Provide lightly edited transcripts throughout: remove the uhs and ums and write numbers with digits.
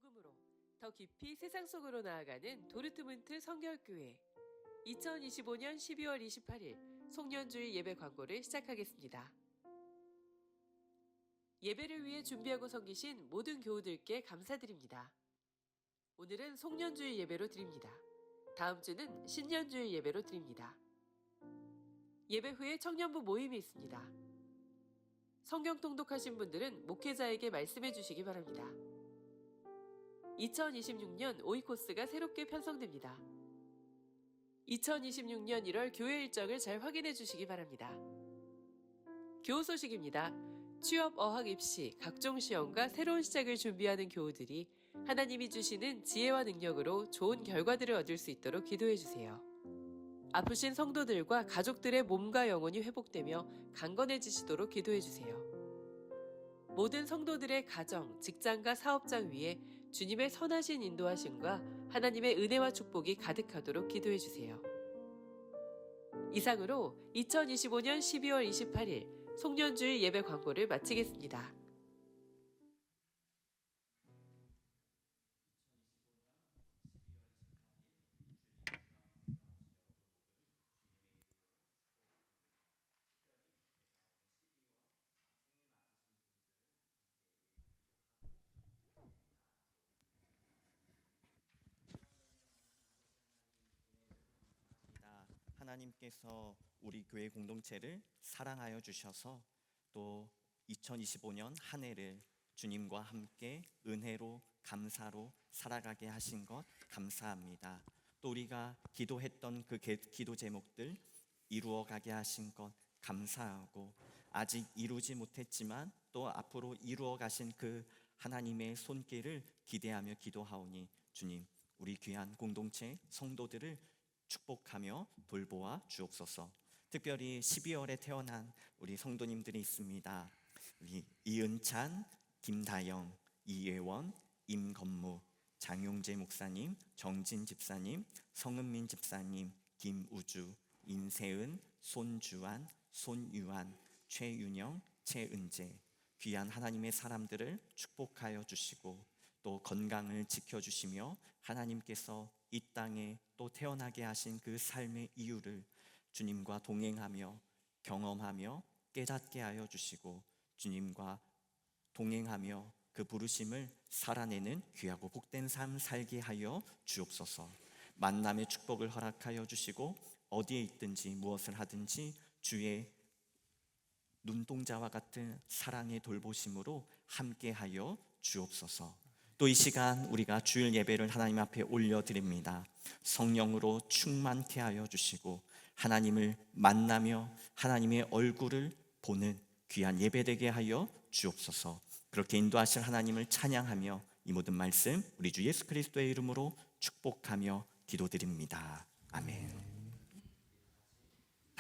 복음으로 더 깊이 세상 속으로 나아가는 도르트문트 성결교회 2025년 12월 28일 송년주일 예배 광고를 시작하겠습니다. 예배를 위해 준비하고 섬기신 모든 교우들께 감사드립니다. 오늘은 송년주일 예배로 드립니다. 다음 주는 신년주일 예배로 드립니다. 예배 후에 청년부 모임이 있습니다. 성경 통독하신 분들은 목회자에게 말씀해 주시기 바랍니다. 2026년 오이코스가 새롭게 편성됩니다. 2026년 1월 교회 일정을 잘 확인해 주시기 바랍니다. 교우 소식입니다. 취업, 어학, 입시, 각종 시험과 새로운 시작을 준비하는 교우들이 하나님이 주시는 지혜와 능력으로 좋은 결과들을 얻을 수 있도록 기도해 주세요. 아프신 성도들과 가족들의 몸과 영혼이 회복되며 강건해지시도록 기도해 주세요. 모든 성도들의 가정, 직장과 사업장 위에 주님의 선하신 인도하심과 하나님의 은혜와 축복이 가득하도록 기도해 주세요. 이상으로 2025년 12월 28일 송년주일 예배 광고를 마치겠습니다. 하나님께서 우리 교회 공동체를 사랑하여 주셔서 또 2025년 한 해를 주님과 함께 은혜로 감사로 살아가게 하신 것 감사합니다. 또 우리가 기도했던 그 기도 제목들 이루어가게 하신 것 감사하고 아직 이루지 못했지만 또 앞으로 이루어 가신 그 하나님의 손길을 기대하며 기도하오니 주님 우리 귀한 공동체 성도들을 축복하며 돌보아 주옵소서. 특별히 12월에 태어난 우리 성도님들이 있습니다. 우리 이은찬, 김다영, 이예원, 임건무, 장용재 목사님, 정진 집사님, 성은민 집사님, 김우주, 인세은, 손주한, 손유한, 최윤영, 최은재 귀한 하나님의 사람들을 축복하여 주시고 또 건강을 지켜주시며 하나님께서 이 땅에 또 태어나게 하신 그 삶의 이유를 주님과 동행하며 경험하며 깨닫게 하여 주시고 주님과 동행하며 그 부르심을 살아내는 귀하고 복된 삶 살게 하여 주옵소서. 만남의 축복을 허락하여 주시고 어디에 있든지 무엇을 하든지 주의 눈동자와 같은 사랑의 돌보심으로 함께하여 주옵소서. 또 이 시간 우리가 주일 예배를 하나님 앞에 올려드립니다. 성령으로 충만케 하여 주시고 하나님을 만나며 하나님의 얼굴을 보는 귀한 예배되게 하여 주옵소서. 그렇게 인도하실 하나님을 찬양하며 이 모든 말씀 우리 주 예수 그리스도의 이름으로 축복하며 기도드립니다. 아멘.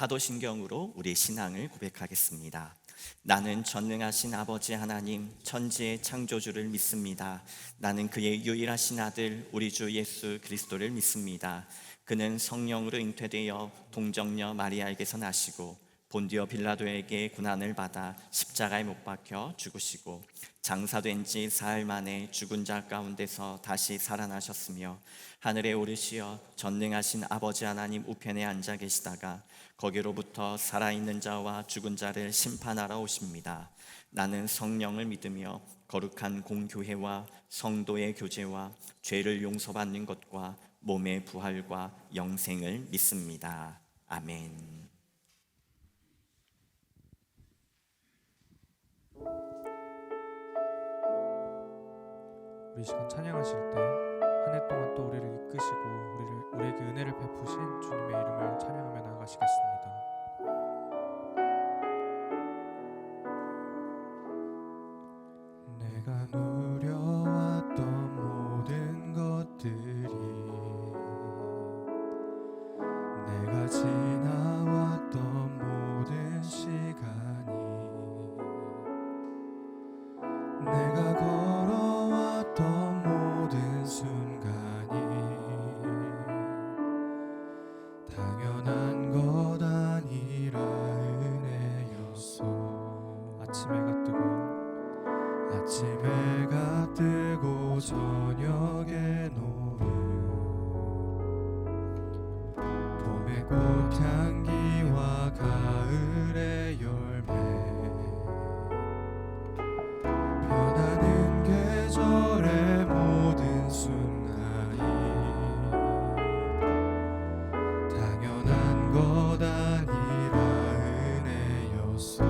사도신경으로 우리의 신앙을 고백하겠습니다. 나는 전능하신 아버지 하나님 천지의 창조주를 믿습니다. 나는 그의 유일하신 아들 우리 주 예수 그리스도를 믿습니다. 그는 성령으로 잉태되어 동정녀 마리아에게서 나시고 본디오 빌라도에게 고난을 받아 십자가에 못 박혀 죽으시고 장사된 지 사흘 만에 죽은 자 가운데서 다시 살아나셨으며 하늘에 오르시어 전능하신 아버지 하나님 우편에 앉아 계시다가 거기로부터 살아있는 자와 죽은 자를 심판하러 오십니다. 나는 성령을 믿으며 거룩한 공교회와 성도의 교제와 죄를 용서받는 것과 몸의 부활과 영생을 믿습니다. 아멘. 우리 시간 찬양하실 때 한 해 동안 또 우리를 이끄시고 우리에게 은혜를 베푸신 주님의 이름을 찬양하며 나아가시겠습니다. 내가 누려왔던 모든 것들이 내가 지나왔던 모든 시간이 내가 걸어왔던 모든 순간이 당연한 것 아니라 은혜였어. 아침 해가 뜨고 아침에 해가 뜨고 저녁에 노을 봄의 꽃향기와 가을의 열매 변하는 계절의 모든 순간이 당연한 것 아니라 은혜였음에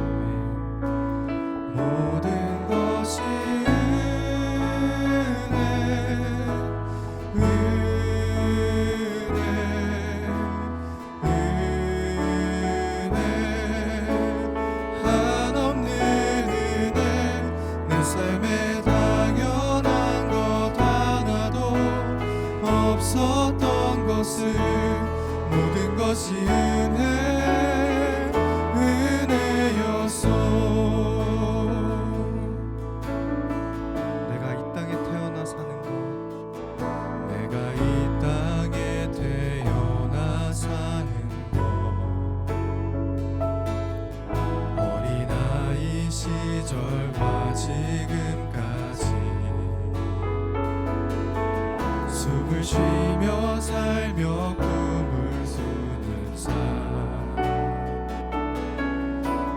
모든 것이 한없는 은혜 내 삶에 당연한 것 하나도 없었던 것을 모든 것이 은혜였어. 내가 이 땅에 태어나 사는 것 내가 이 땅에 태어나 사는 것 어린아이 시절과 지금까지 숨을 쉬며 살며 꿈을 수는 삶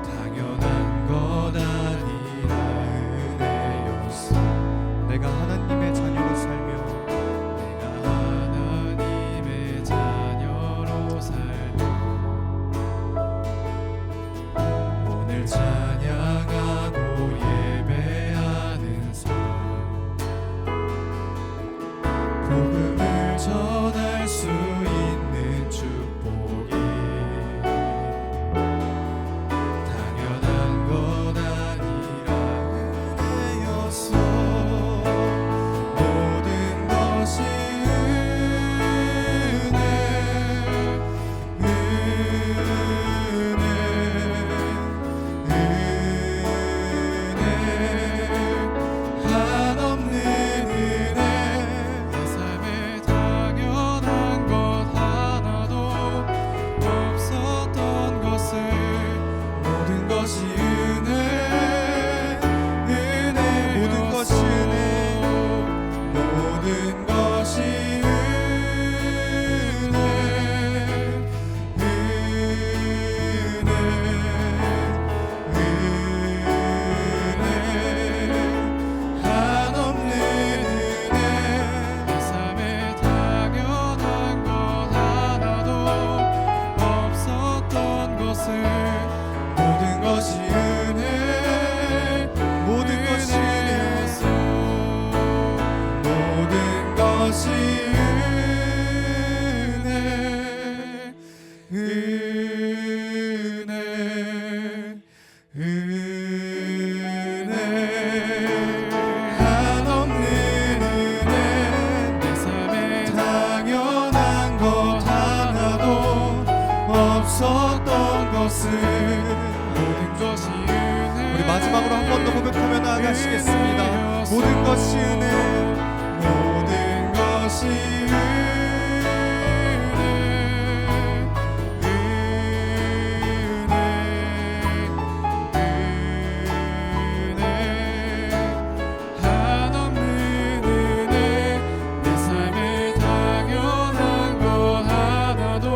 당연한 것 아니라 은혜였어. 내가 하나님의 자녀로 살며 내가 하나님의 자녀로 살며 오늘 찬양하고 예배하는 삶 복음을 전할 수 있는 축복이 당연한 것 아니라 은혜였어. 모든 것이 한없는 은혜 내 삶에 당연한 것 하나도 없었던 것을 모든 것이 모든 것이 모든 것이 한없는 은혜 내 삶에 당연한 것 하나도 없었던 것을 모든 것이 모든 것이 은혜였어. 모든 것이 한없는 은혜 내 삶에 당연한 것 하나도 없었던 것을 모든 것이 우리 마지막으로 한 번 더 고백하며 나아가시겠습니다. 모든 것이 모든 것이 한없는 은혜 내 삶에 당연한 것 하나도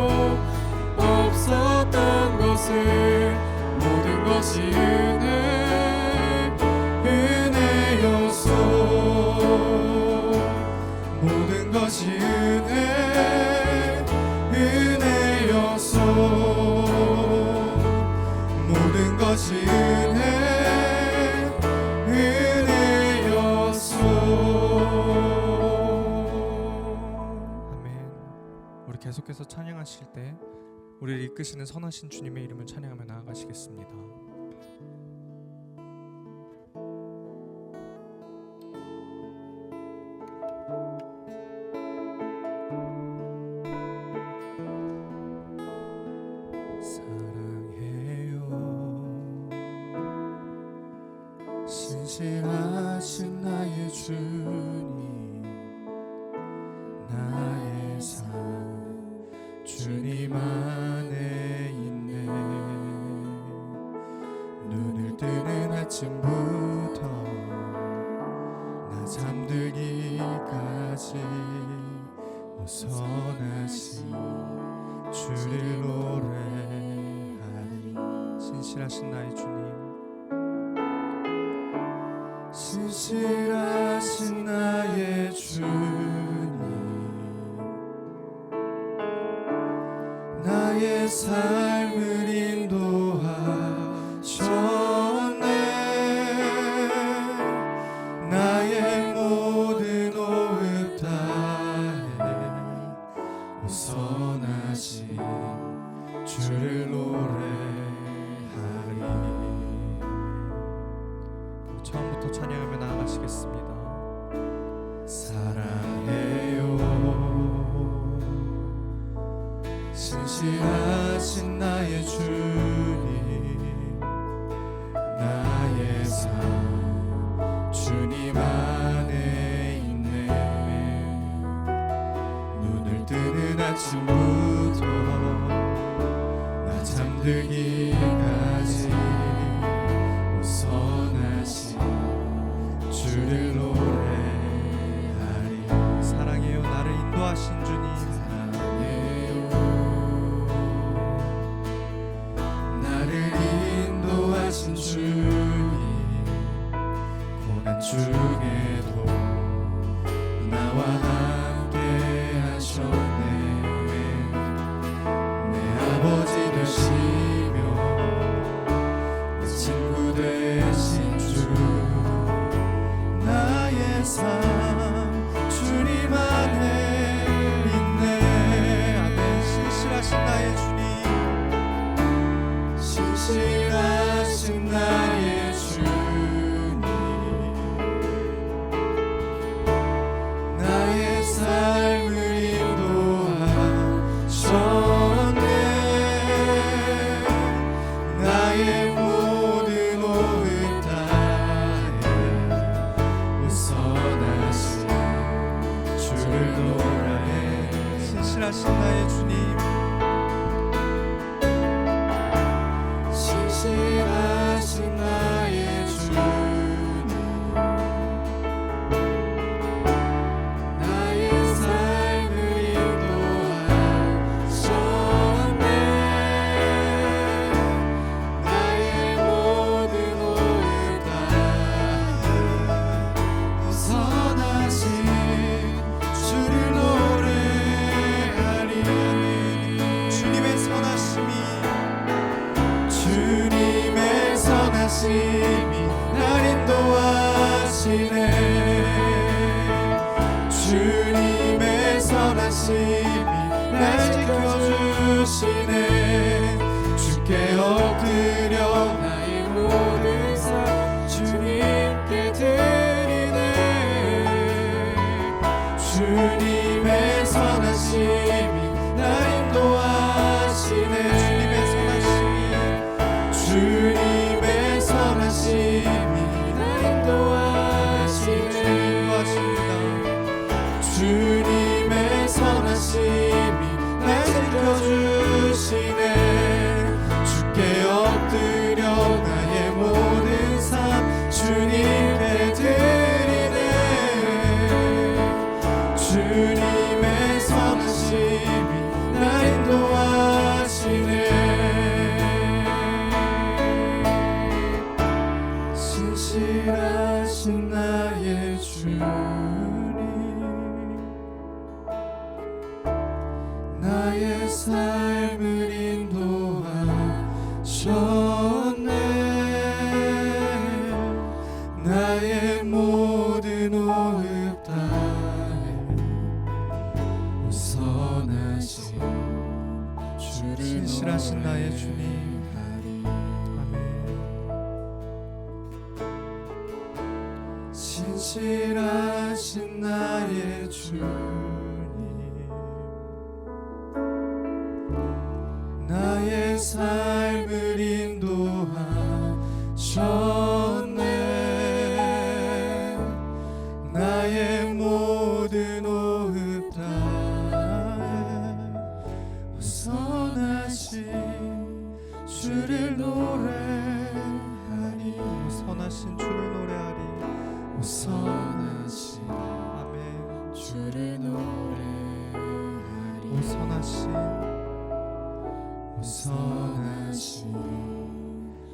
없었던 것을 모든 것이 은혜였어. 모든 것이 은혜였어. 모든 것이 은혜였어. 아멘. 우리 계속해서 찬양하실 때 우리를 이끄시는 선하신 주님의 이름을 찬양하며 나아가시겠습니다. 신실하신 나의 주님 나의 삶 주님 안에 있네. 눈을 뜨는 아침부터 잠들기까지 선하신 주를 노래하리. 신실하신 나의 주님, 신실하신 나의 주님, 나의 삶을 인도하셨네. 나의 모든 호흡 다해 선하신 주를 노래하리. 처음부터 찬양하며 나아가시겠습니다. 사랑해요 신실하신 나의 주님, 나의 삶 주님 안에 있네. 눈을 뜨는 아침부터 나 잠들기까지 선하신 주를 노래하리. 사랑해요 나를 인도하신 주님, 하신 주님, 고난 중에도 나와 함께 하셨네. 내 아버지 되시며 내 친구 되신 주, 나의 삶 주님 안에 있네. 아멘. 신실하신 나의 주님, 신실하신 나의 주님, 나의 삶을 인도하셨네. 나의 모든 호흡 다해 선하신 주를 노래해. 신실하신 나의 주님, 신실하신 나의 주님, 나의 삶을 인도하셨네. 나의 모든 호흡 다해 선하신 주를 노래하리. 주님의 선하심이, 주님의 선하심이 날 인도하시네. 주님의 선하심이 날 지켜주시네. 주께 엎드려 나의 모든 삶 주님께 드리네. 주님의 선하심이 날 인도하시네. 주님의 선하심이 날 인도하시네. 주님의 선하심이 날 지켜주시네. 주께 엎드려 나의 모든 삶 주님께 드리네. 주님의 선하심이 날 인도하시네. 신실하신 나의 주님, 나의 삶을 인도하셨네. 나의 모든 호흡 다해 선하신 주를 신실하신 나의 주님, 신실하신 나의 주님, 나의 삶을 인도하셨네. 나의 모든 호흡 다해 선하신 주를 노래하리. 선하신 주를 노래하리. 선하신 주를 노래하리. 오 선하신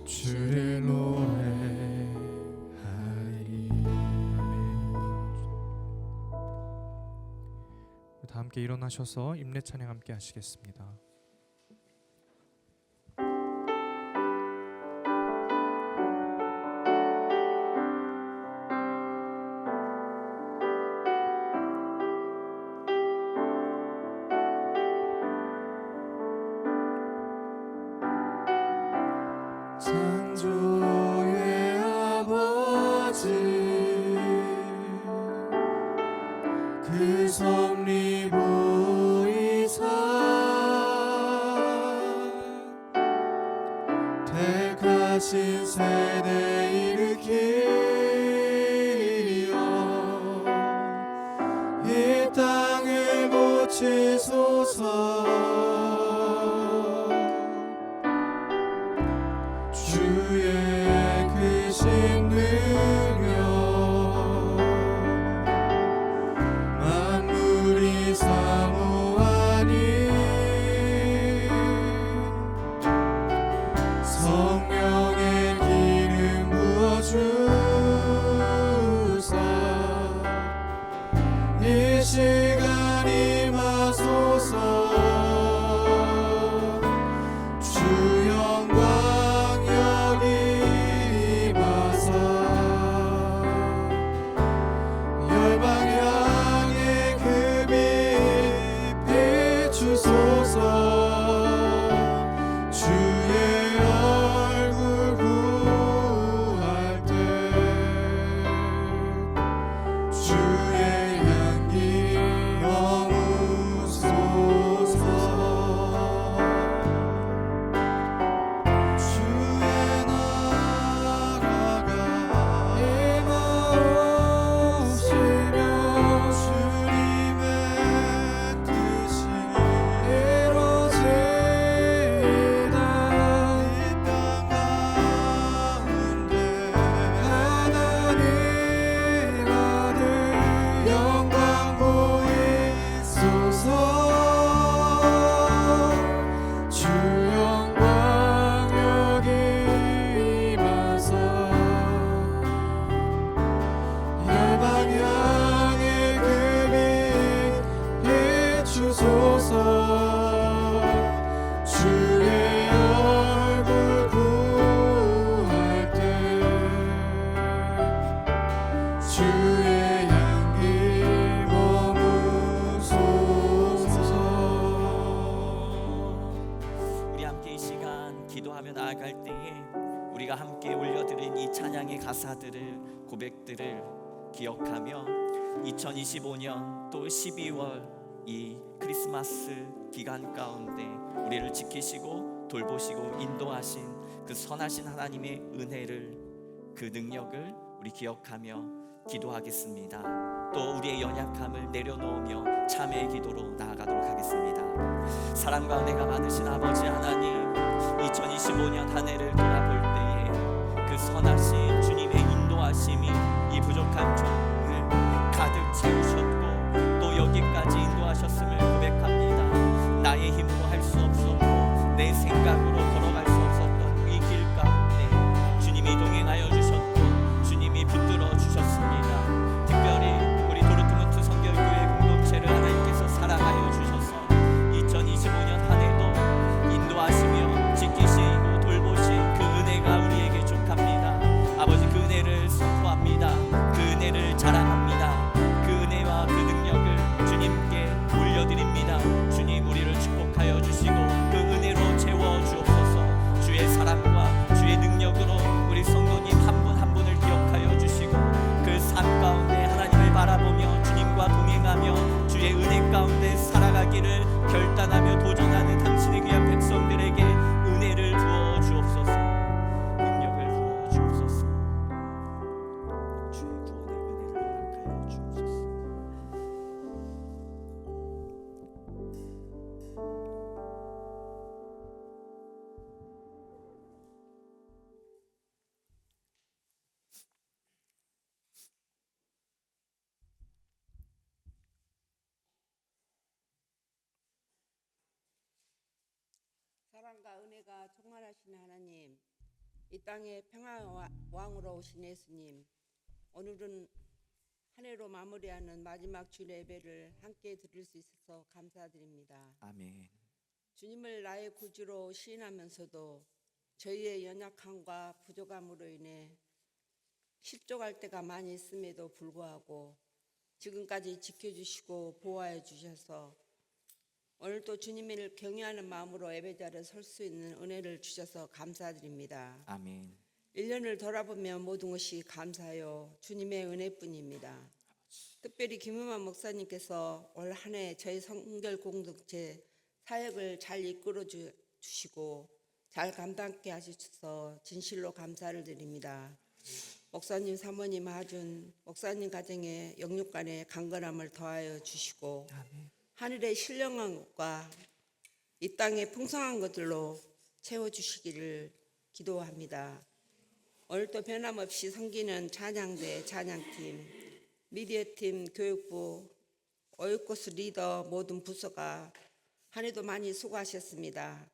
주를 노래하리. 아멘. 다 함께 일어나셔서 임례 찬양 함께 하시겠습니다. 창조의 아버지 그 섭리 보이사 택하신 세대 일으키어 이 땅을 고치소서. 주의 크신 능력 만물이 사모하니 성령의 기름 부어주사 이 시간 임하소서. 주 영광 우리가 함께 올려드린 이 찬양의 가사들을, 고백들을 기억하며 2025년 또 12월 이 크리스마스 기간 가운데 우리를 지키시고 돌보시고 인도하신 그 선하신 하나님의 은혜를, 그 능력을 우리 기억하며 기도하겠습니다. 또 우리의 연약함을 내려놓으며 참회의 기도로 나아가도록 하겠습니다. 사랑과 은혜가 많으신 아버지 하나님, 2025년 한 해를 돌아볼 때에 그 선하신 주님의 인도하심이 이 부족한 종을 가득 채우셨고 또 여기까지 인도하셨음을 고백합니다. 나의 힘으로 할 수 없었고 내 생각으로 걸어갈 수 없었던 이 길 가운데 주님이 동행하여 주셨고 주님이 붙들어 주셨습니다. 특별히 우리 도르트문트 성결교회 공동체를 하나님께서 사랑하여 주셔서 2025년 한 해도 인도하시며 지키시고 돌보신 그 은혜가 우리에게 족합니다. 아버지, 그 은혜를 선포합니다. 그 은혜를 자랑합니다. 그 은혜와 그 능력을 주님께 올려드립니다. 주님, 우리를 축복하여 주시고 그 은혜로 채워 주옵소서. 주의 사랑과 주의 능력으로 우리 성도님 한 분 한 분을 기억하여 주시고 그 삶 가운데 하나님을 바라보며 주님과 동행하며 주의 은혜 가운데 살아가기를 결단하며 도전하는 당신의 귀한 백성들에게 은혜를 부어 주옵소서. 능력을 부어 주옵소서. 주의 구원의 은혜를 허락하여 주옵소서. 은혜가 충만하신 하나님, 이 땅에 평화의 왕으로 오신 예수님, 오늘은 한 해로 마무리하는 마지막 주일 예배를 함께 드릴 수 있어서 감사드립니다. 아멘. 주님을 나의 구주로 시인하면서도 저희의 연약함과 부족함으로 인해 실족할 때가 많이 있음에도 불구하고 지금까지 지켜주시고 보호해 주셔서 오늘도 주님을 경외하는 마음으로 예배자를 설 수 있는 은혜를 주셔서 감사드립니다. 아멘. 1년을 돌아보면 모든 것이 감사요 주님의 은혜뿐입니다. 특별히 김은만 목사님께서 올 한 해 저희 성결 공동체 사역을 잘 이끌어 주시고 잘 감당케 하셔서 진실로 감사를 드립니다. 목사님, 사모님, 하준 목사님 가정에 영육간에 강건함을 더하여 주시고 하늘의 신령한 것과 이 땅의 풍성한 것들로 채워주시기를 기도합니다. 오늘도 변함없이 섬기는 찬양대, 찬양팀, 미디어팀, 교육부, 오육코스 리더 모든 부서가 한 해도 많이 수고하셨습니다.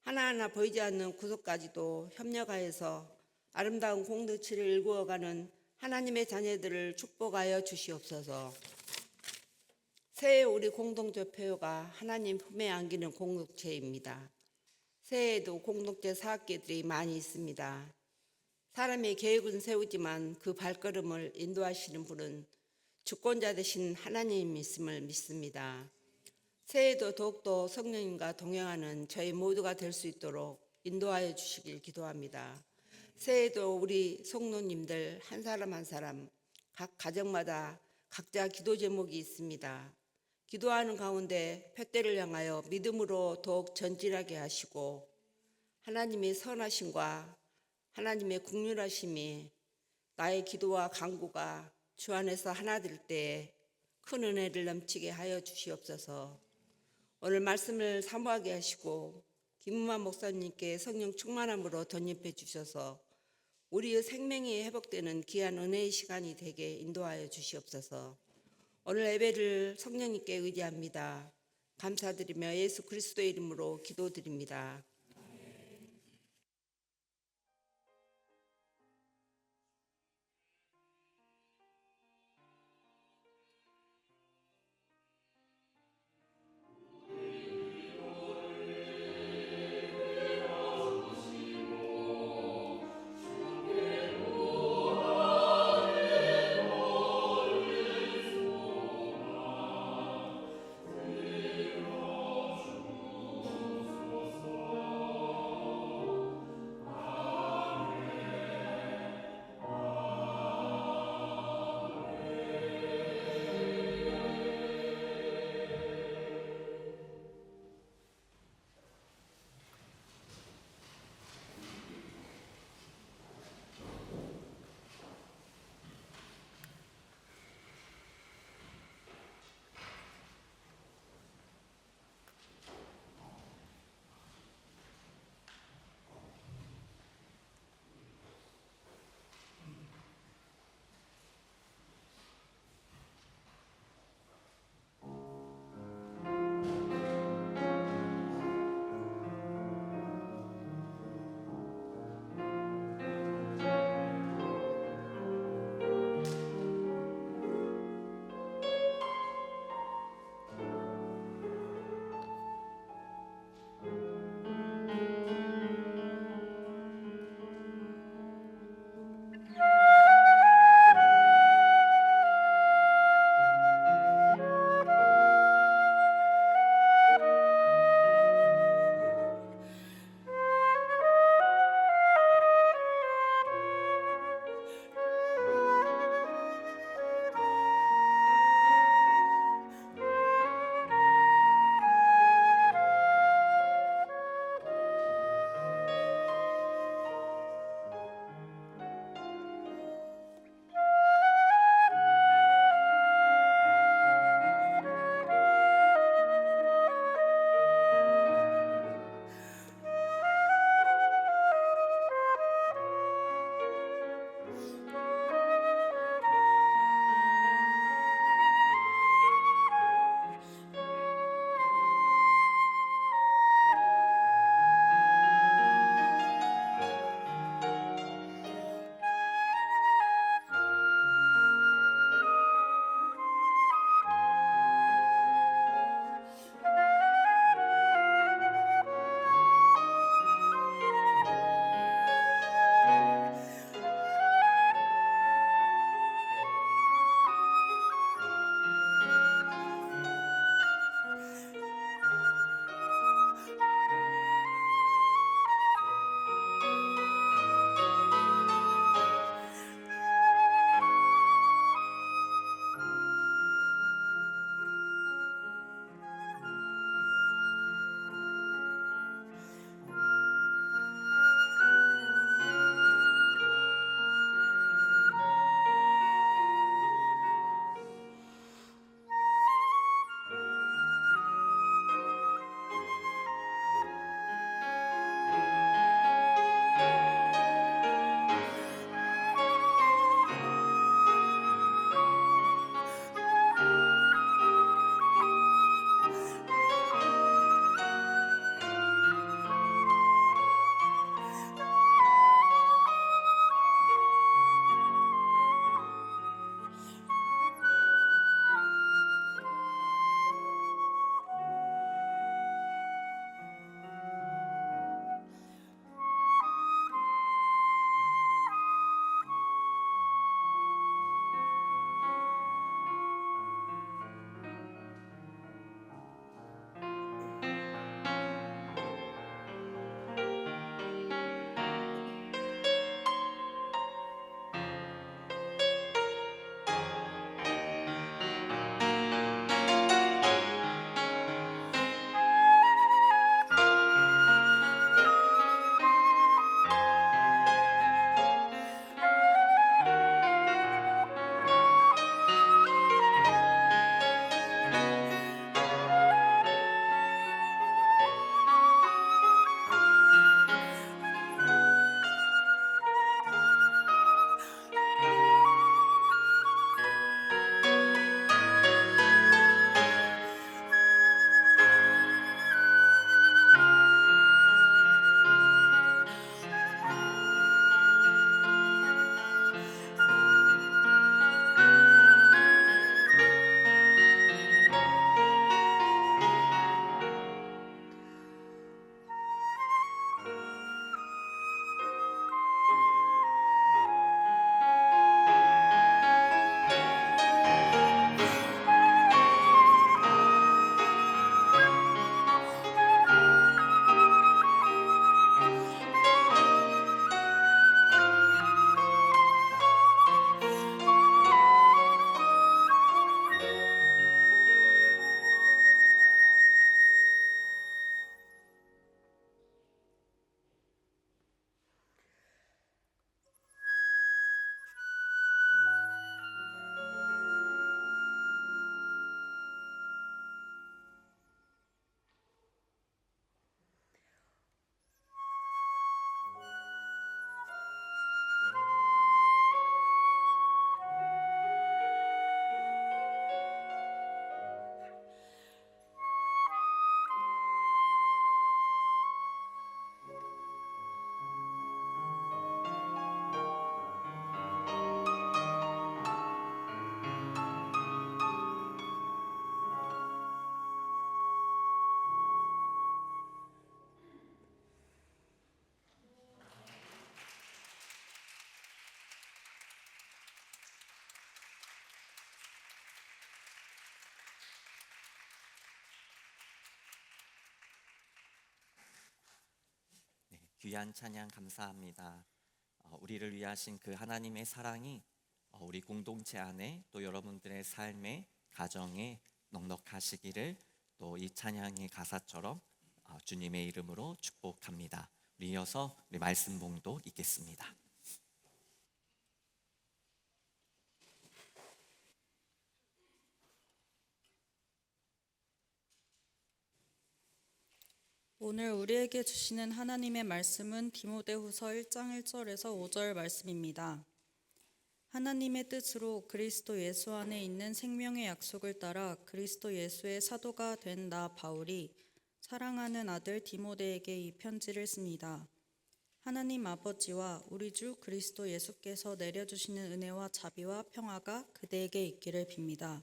하나하나 보이지 않는 구석까지도 협력하여서 아름다운 공동체를 일구어가는 하나님의 자녀들을 축복하여 주시옵소서. 새해 우리 공동조표가 하나님 품에 안기는 공동체입니다. 새해에도 공동체 사학계들이 많이 있습니다. 사람의 계획은 세우지만 그 발걸음을 인도하시는 분은 주권자 되신 하나님이 있음을 믿습니다. 새해에도 더욱더 성령님과 동행하는 저희 모두가 될 수 있도록 인도하여 주시길 기도합니다. 새해에도 우리 성도님들 한 사람 한 사람 각 가정마다 각자 기도 제목이 있습니다. 기도하는 가운데 푯대를 향하여 믿음으로 더욱 전진하게 하시고 하나님의 선하심과 하나님의 긍휼하심이 나의 기도와 간구가 주 안에서 하나 될 때에 큰 은혜를 넘치게 하여 주시옵소서. 오늘 말씀을 사모하게 하시고 김은만 목사님께 성령 충만함으로 덧입혀 주셔서 우리의 생명이 회복되는 귀한 은혜의 시간이 되게 인도하여 주시옵소서. 오늘 예배를 성령님께 의지합니다. 감사드리며 예수 그리스도의 이름으로 기도드립니다. 귀한 찬양 감사합니다. 우리를 위하신 그 하나님의 사랑이 우리 공동체 안에 또 여러분들의 삶의 가정에 넉넉하시기를 또 이 찬양의 가사처럼 주님의 이름으로 축복합니다. 우리 이어서 우리 말씀 봉독 읽겠습니다. 오늘 우리에게 주시는 하나님의 말씀은 디모데후서 1장 1절에서 5절 말씀입니다. 하나님의 뜻으로 그리스도 예수 안에 있는 생명의 약속을 따라 그리스도 예수의 사도가 된 나 바울이 사랑하는 아들 디모데에게 이 편지를 씁니다. 하나님 아버지와 우리 주 그리스도 예수께서 내려주시는 은혜와 자비와 평화가 그대에게 있기를 빕니다.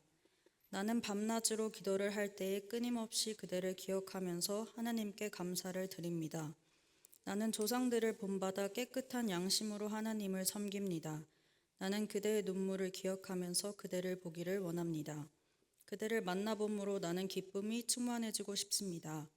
나는 밤낮으로 기도를 할 때에 끊임없이 그대를 기억하면서 하나님께 감사를 드립니다. 나는 조상들을 본받아 깨끗한 양심으로 하나님을 섬깁니다. 나는 그대의 눈물을 기억하면서 그대를 보기를 원합니다. 그대를 만나봄으로 나는 기쁨이 충만해지고 싶습니다.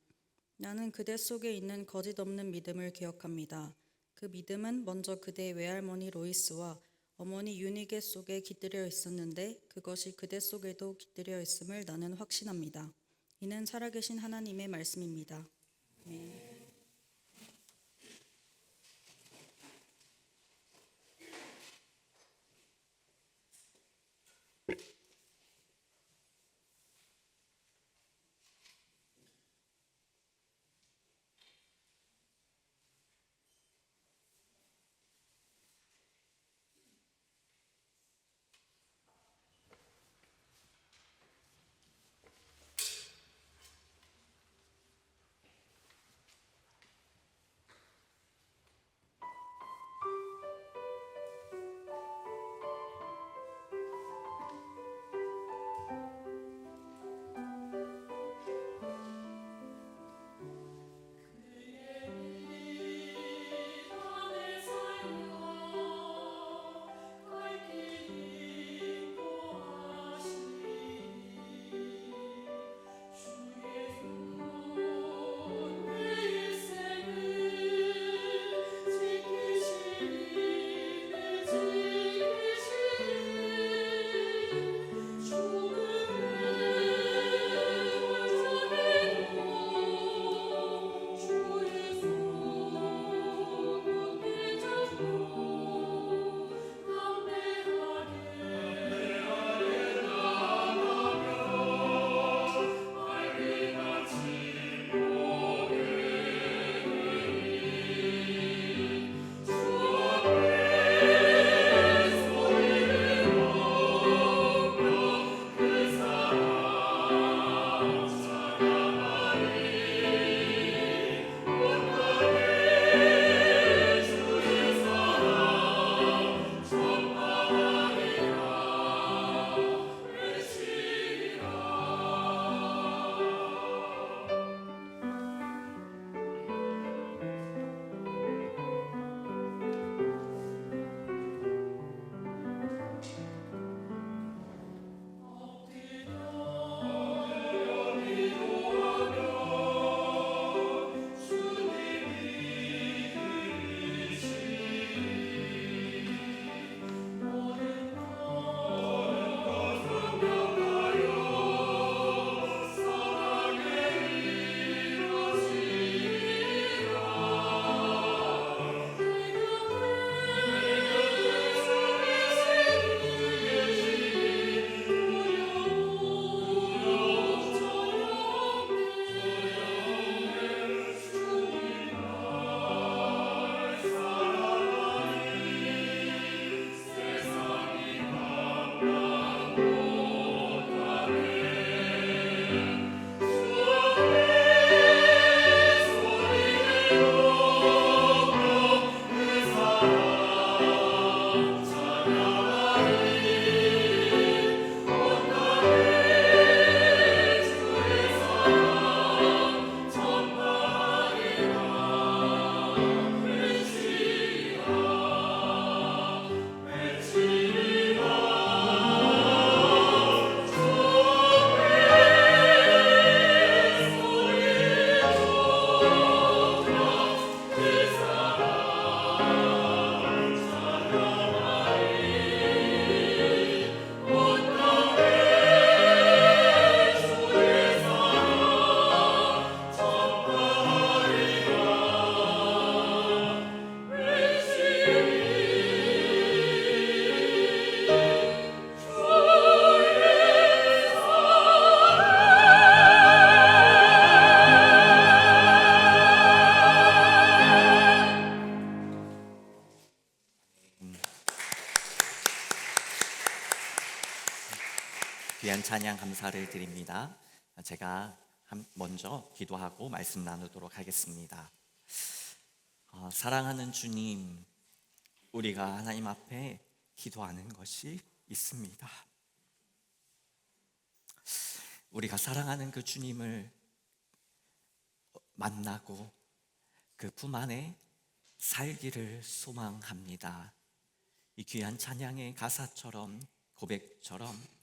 나는 그대 속에 있는 거짓 없는 믿음을 기억합니다. 그 믿음은 먼저 그대의 외할머니 로이스와 어머니 유니게 속에 깃들여 있었는데 그것이 그대 속에도 깃들여 있음을 나는 확신합니다. 이는 살아계신 하나님의 말씀입니다. 아멘. 귀한 찬양 감사를 드립니다. 제가 먼저 기도하고 말씀 나누도록 하겠습니다. 사랑하는 주님, 우리가 하나님 앞에 기도하는 것이 있습니다. 우리가 사랑하는 그 주님을 만나고 그 품 안에 살기를 소망합니다. 이 귀한 찬양의 가사처럼, 고백처럼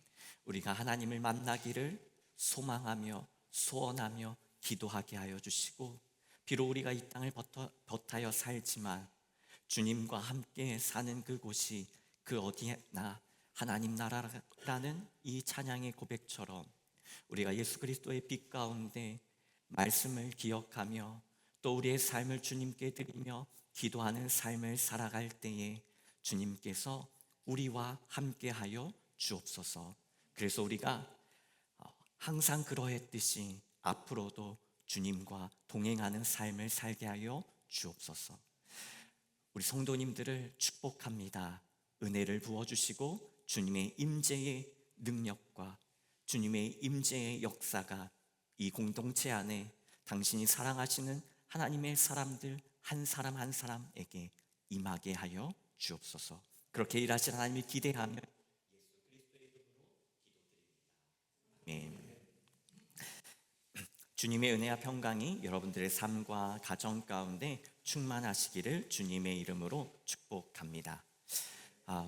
우리가 하나님을 만나기를 소망하며 소원하며 기도하게 하여 주시고, 비록 우리가 이 땅을 버타여 살지만 주님과 함께 사는 그곳이 그 어디에나 하나님 나라라는 이 찬양의 고백처럼 우리가 예수 그리스도의 빛 가운데 말씀을 기억하며 또 우리의 삶을 주님께 드리며 기도하는 삶을 살아갈 때에 주님께서 우리와 함께하여 주옵소서. 그래서 우리가 항상 그러했듯이 앞으로도 주님과 동행하는 삶을 살게 하여 주옵소서. 우리 성도님들을 축복합니다. 은혜를 부어주시고 주님의 임재의 능력과 주님의 임재의 역사가 이 공동체 안에 당신이 사랑하시는 하나님의 사람들 한 사람 한 사람에게 임하게 하여 주옵소서. 그렇게 일하실 하나님을 기대하며 아멘. 주님의 은혜와 평강이 여러분들의 삶과 가정 가운데 충만하시기를 주님의 이름으로 축복합니다.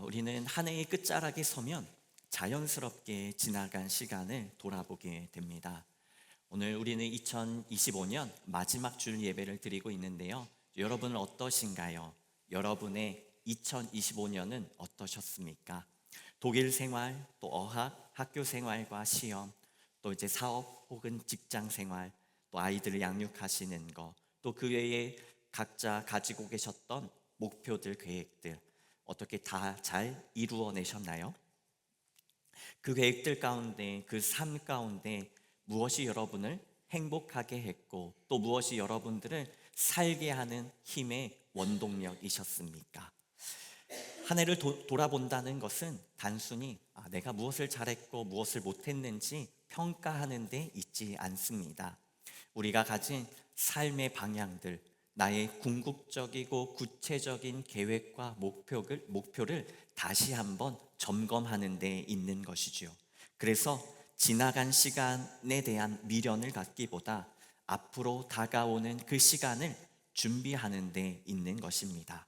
우리는 한 해의 끝자락에 서면 자연스럽게 지나간 시간을 돌아보게 됩니다. 오늘 우리는 2025년 마지막 줄 예배를 드리고 있는데요. 여러분은 어떠신가요? 여러분의 2025년은 어떠셨습니까? 독일 생활, 또 어학, 학교 생활과 시험, 또 이제 사업 혹은 직장 생활, 또 아이들을 양육하시는 것, 또 그 외에 각자 가지고 계셨던 목표들, 계획들 어떻게 다 잘 이루어내셨나요? 그 계획들 가운데, 그 삶 가운데 무엇이 여러분을 행복하게 했고 또 무엇이 여러분들을 살게 하는 힘의 원동력이셨습니까? 한 해를 돌아본다는 것은 단순히 내가 무엇을 잘했고 무엇을 못했는지 평가하는 데 있지 않습니다. 우리가 가진 삶의 방향들, 나의 궁극적이고 구체적인 계획과 목표를 다시 한번 점검하는 데 있는 것이죠. 그래서 지나간 시간에 대한 미련을 갖기보다 앞으로 다가오는 그 시간을 준비하는 데 있는 것입니다.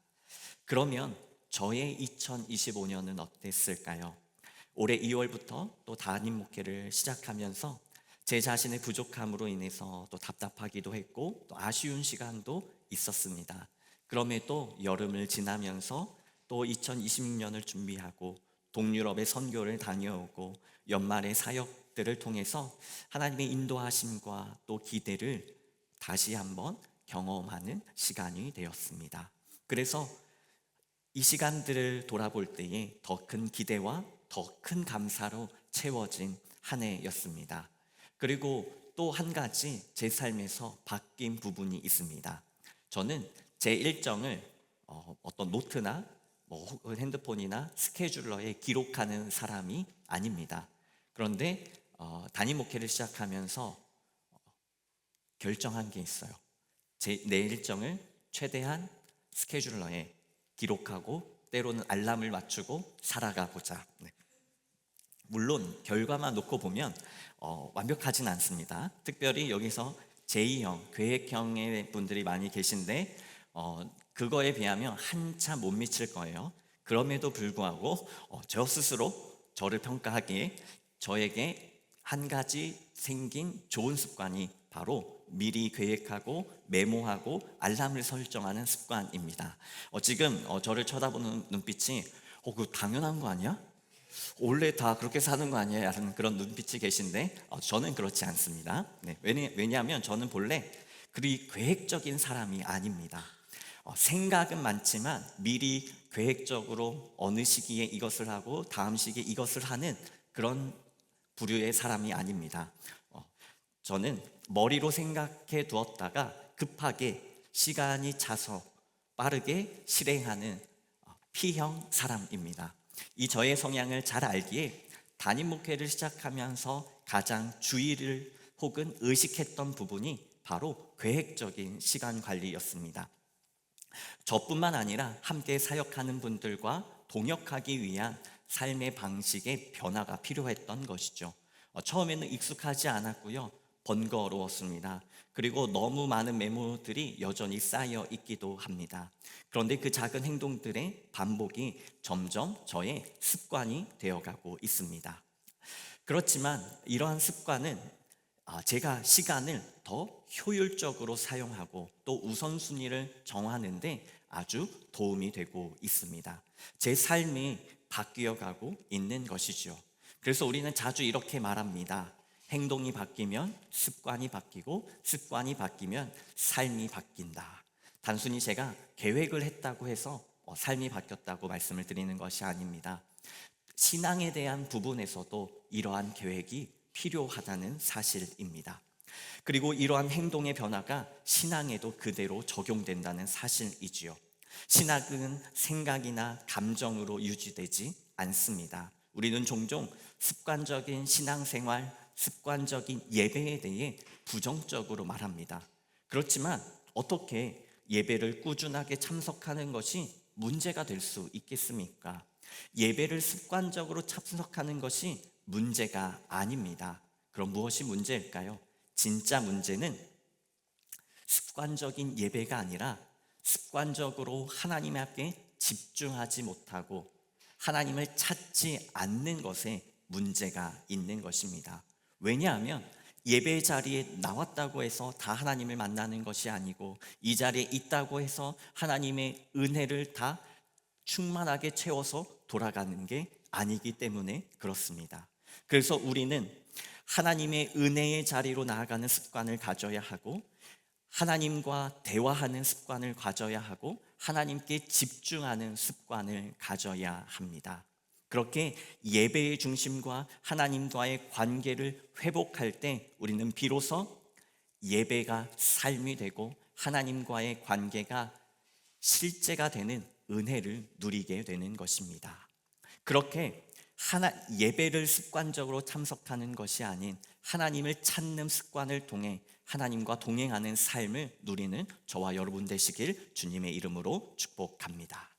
그러면 저의 2025년은 어땠을까요? 올해 2월부터 또 담임 목회를 시작하면서 제 자신의 부족함으로 인해서 또 답답하기도 했고 또 아쉬운 시간도 있었습니다. 그럼에도 여름을 지나면서 또 2026년을 준비하고 동유럽의 선교를 다녀오고 연말의 사역들을 통해서 하나님의 인도하심과 또 기대를 다시 한번 경험하는 시간이 되었습니다. 그래서 이 시간들을 돌아볼 때에 더 큰 기대와 더 큰 감사로 채워진 한 해였습니다. 그리고 또 한 가지 제 삶에서 바뀐 부분이 있습니다. 저는 제 일정을 어떤 노트나 혹은 핸드폰이나 스케줄러에 기록하는 사람이 아닙니다. 그런데 담임 목회를 시작하면서 결정한 게 있어요. 내 일정을 최대한 스케줄러에 기록하고 때로는 알람을 맞추고 살아가 보자. 물론 결과만 놓고 보면 완벽하진 않습니다. 특별히 여기서 제2형, 계획형의 분들이 많이 계신데 그거에 비하면 한참 못 미칠 거예요. 그럼에도 불구하고 저 스스로 저를 평가하기에 저에게 한 가지 생긴 좋은 습관이 바로 미리 계획하고 메모하고 알람을 설정하는 습관입니다. 지금 저를 쳐다보는 눈빛이 그거 당연한 거 아니야? 원래 다 그렇게 사는 거 아니야? 라는 그런 눈빛이 계신데 저는 그렇지 않습니다. 왜냐하면 저는 본래 그리 계획적인 사람이 아닙니다. 생각은 많지만 미리 계획적으로 어느 시기에 이것을 하고 다음 시기에 이것을 하는 그런 부류의 사람이 아닙니다. 저는 머리로 생각해 두었다가 급하게 시간이 차서 빠르게 실행하는 P형 사람입니다. 이 저의 성향을 잘 알기에 담임 목회를 시작하면서 가장 주의를 혹은 의식했던 부분이 바로 계획적인 시간 관리였습니다. 저뿐만 아니라 함께 사역하는 분들과 동역하기 위한 삶의 방식의 변화가 필요했던 것이죠. 처음에는 익숙하지 않았고요. 번거로웠습니다. 그리고 너무 많은 메모들이 여전히 쌓여 있기도 합니다. 그런데 그 작은 행동들의 반복이 점점 저의 습관이 되어가고 있습니다. 그렇지만 이러한 습관은 제가 시간을 더 효율적으로 사용하고 또 우선순위를 정하는데 아주 도움이 되고 있습니다. 제 삶이 바뀌어가고 있는 것이죠. 그래서 우리는 자주 이렇게 말합니다. 행동이 바뀌면 습관이 바뀌고 습관이 바뀌면 삶이 바뀐다. 단순히 제가 계획을 했다고 해서 삶이 바뀌었다고 말씀을 드리는 것이 아닙니다. 신앙에 대한 부분에서도 이러한 계획이 필요하다는 사실입니다. 그리고 이러한 행동의 변화가 신앙에도 그대로 적용된다는 사실이지요. 신앙은 생각이나 감정으로 유지되지 않습니다. 우리는 종종 습관적인 신앙생활, 습관적인 예배에 대해 부정적으로 말합니다. 그렇지만 어떻게 예배를 꾸준하게 참석하는 것이 문제가 될 수 있겠습니까? 예배를 습관적으로 참석하는 것이 문제가 아닙니다. 그럼 무엇이 문제일까요? 진짜 문제는 습관적인 예배가 아니라 습관적으로 하나님 앞에 집중하지 못하고 하나님을 찾지 않는 것에 문제가 있는 것입니다. 왜냐하면 예배 자리에 나왔다고 해서 다 하나님을 만나는 것이 아니고 이 자리에 있다고 해서 하나님의 은혜를 다 충만하게 채워서 돌아가는 게 아니기 때문에 그렇습니다. 그래서 우리는 하나님의 은혜의 자리로 나아가는 습관을 가져야 하고 하나님과 대화하는 습관을 가져야 하고 하나님께 집중하는 습관을 가져야 합니다. 그렇게 예배의 중심과 하나님과의 관계를 회복할 때 우리는 비로소 예배가 삶이 되고 하나님과의 관계가 실제가 되는 은혜를 누리게 되는 것입니다. 그렇게 예배를 습관적으로 참석하는 것이 아닌 하나님을 찾는 습관을 통해 하나님과 동행하는 삶을 누리는 저와 여러분 되시길 주님의 이름으로 축복합니다.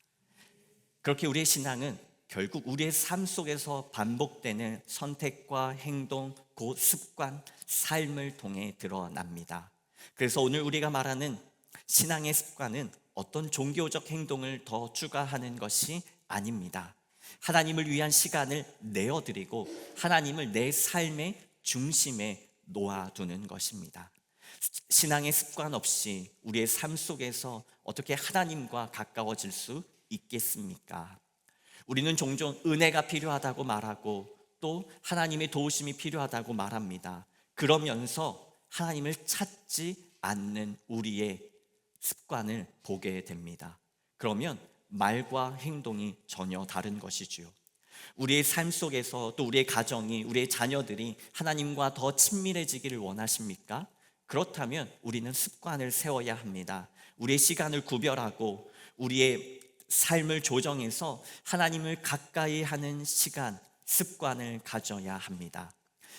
그렇게 우리의 신앙은 결국 우리의 삶 속에서 반복되는 선택과 행동, 곧 습관, 삶을 통해 드러납니다. 그래서 오늘 우리가 말하는 신앙의 습관은 어떤 종교적 행동을 더 추가하는 것이 아닙니다. 하나님을 위한 시간을 내어드리고 하나님을 내 삶의 중심에 놓아두는 것입니다. 신앙의 습관 없이 우리의 삶 속에서 어떻게 하나님과 가까워질 수 있겠습니까? 우리는 종종 은혜가 필요하다고 말하고 또 하나님의 도우심이 필요하다고 말합니다. 그러면서 하나님을 찾지 않는 우리의 습관을 보게 됩니다. 그러면 말과 행동이 전혀 다른 것이지요. 우리의 삶 속에서 또 우리의 가정이, 우리의 자녀들이 하나님과 더 친밀해지기를 원하십니까? 그렇다면 우리는 습관을 세워야 합니다. 우리의 시간을 구별하고 우리의 삶을 조정해서 하나님을 가까이 하는 시간, 습관을 가져야 합니다.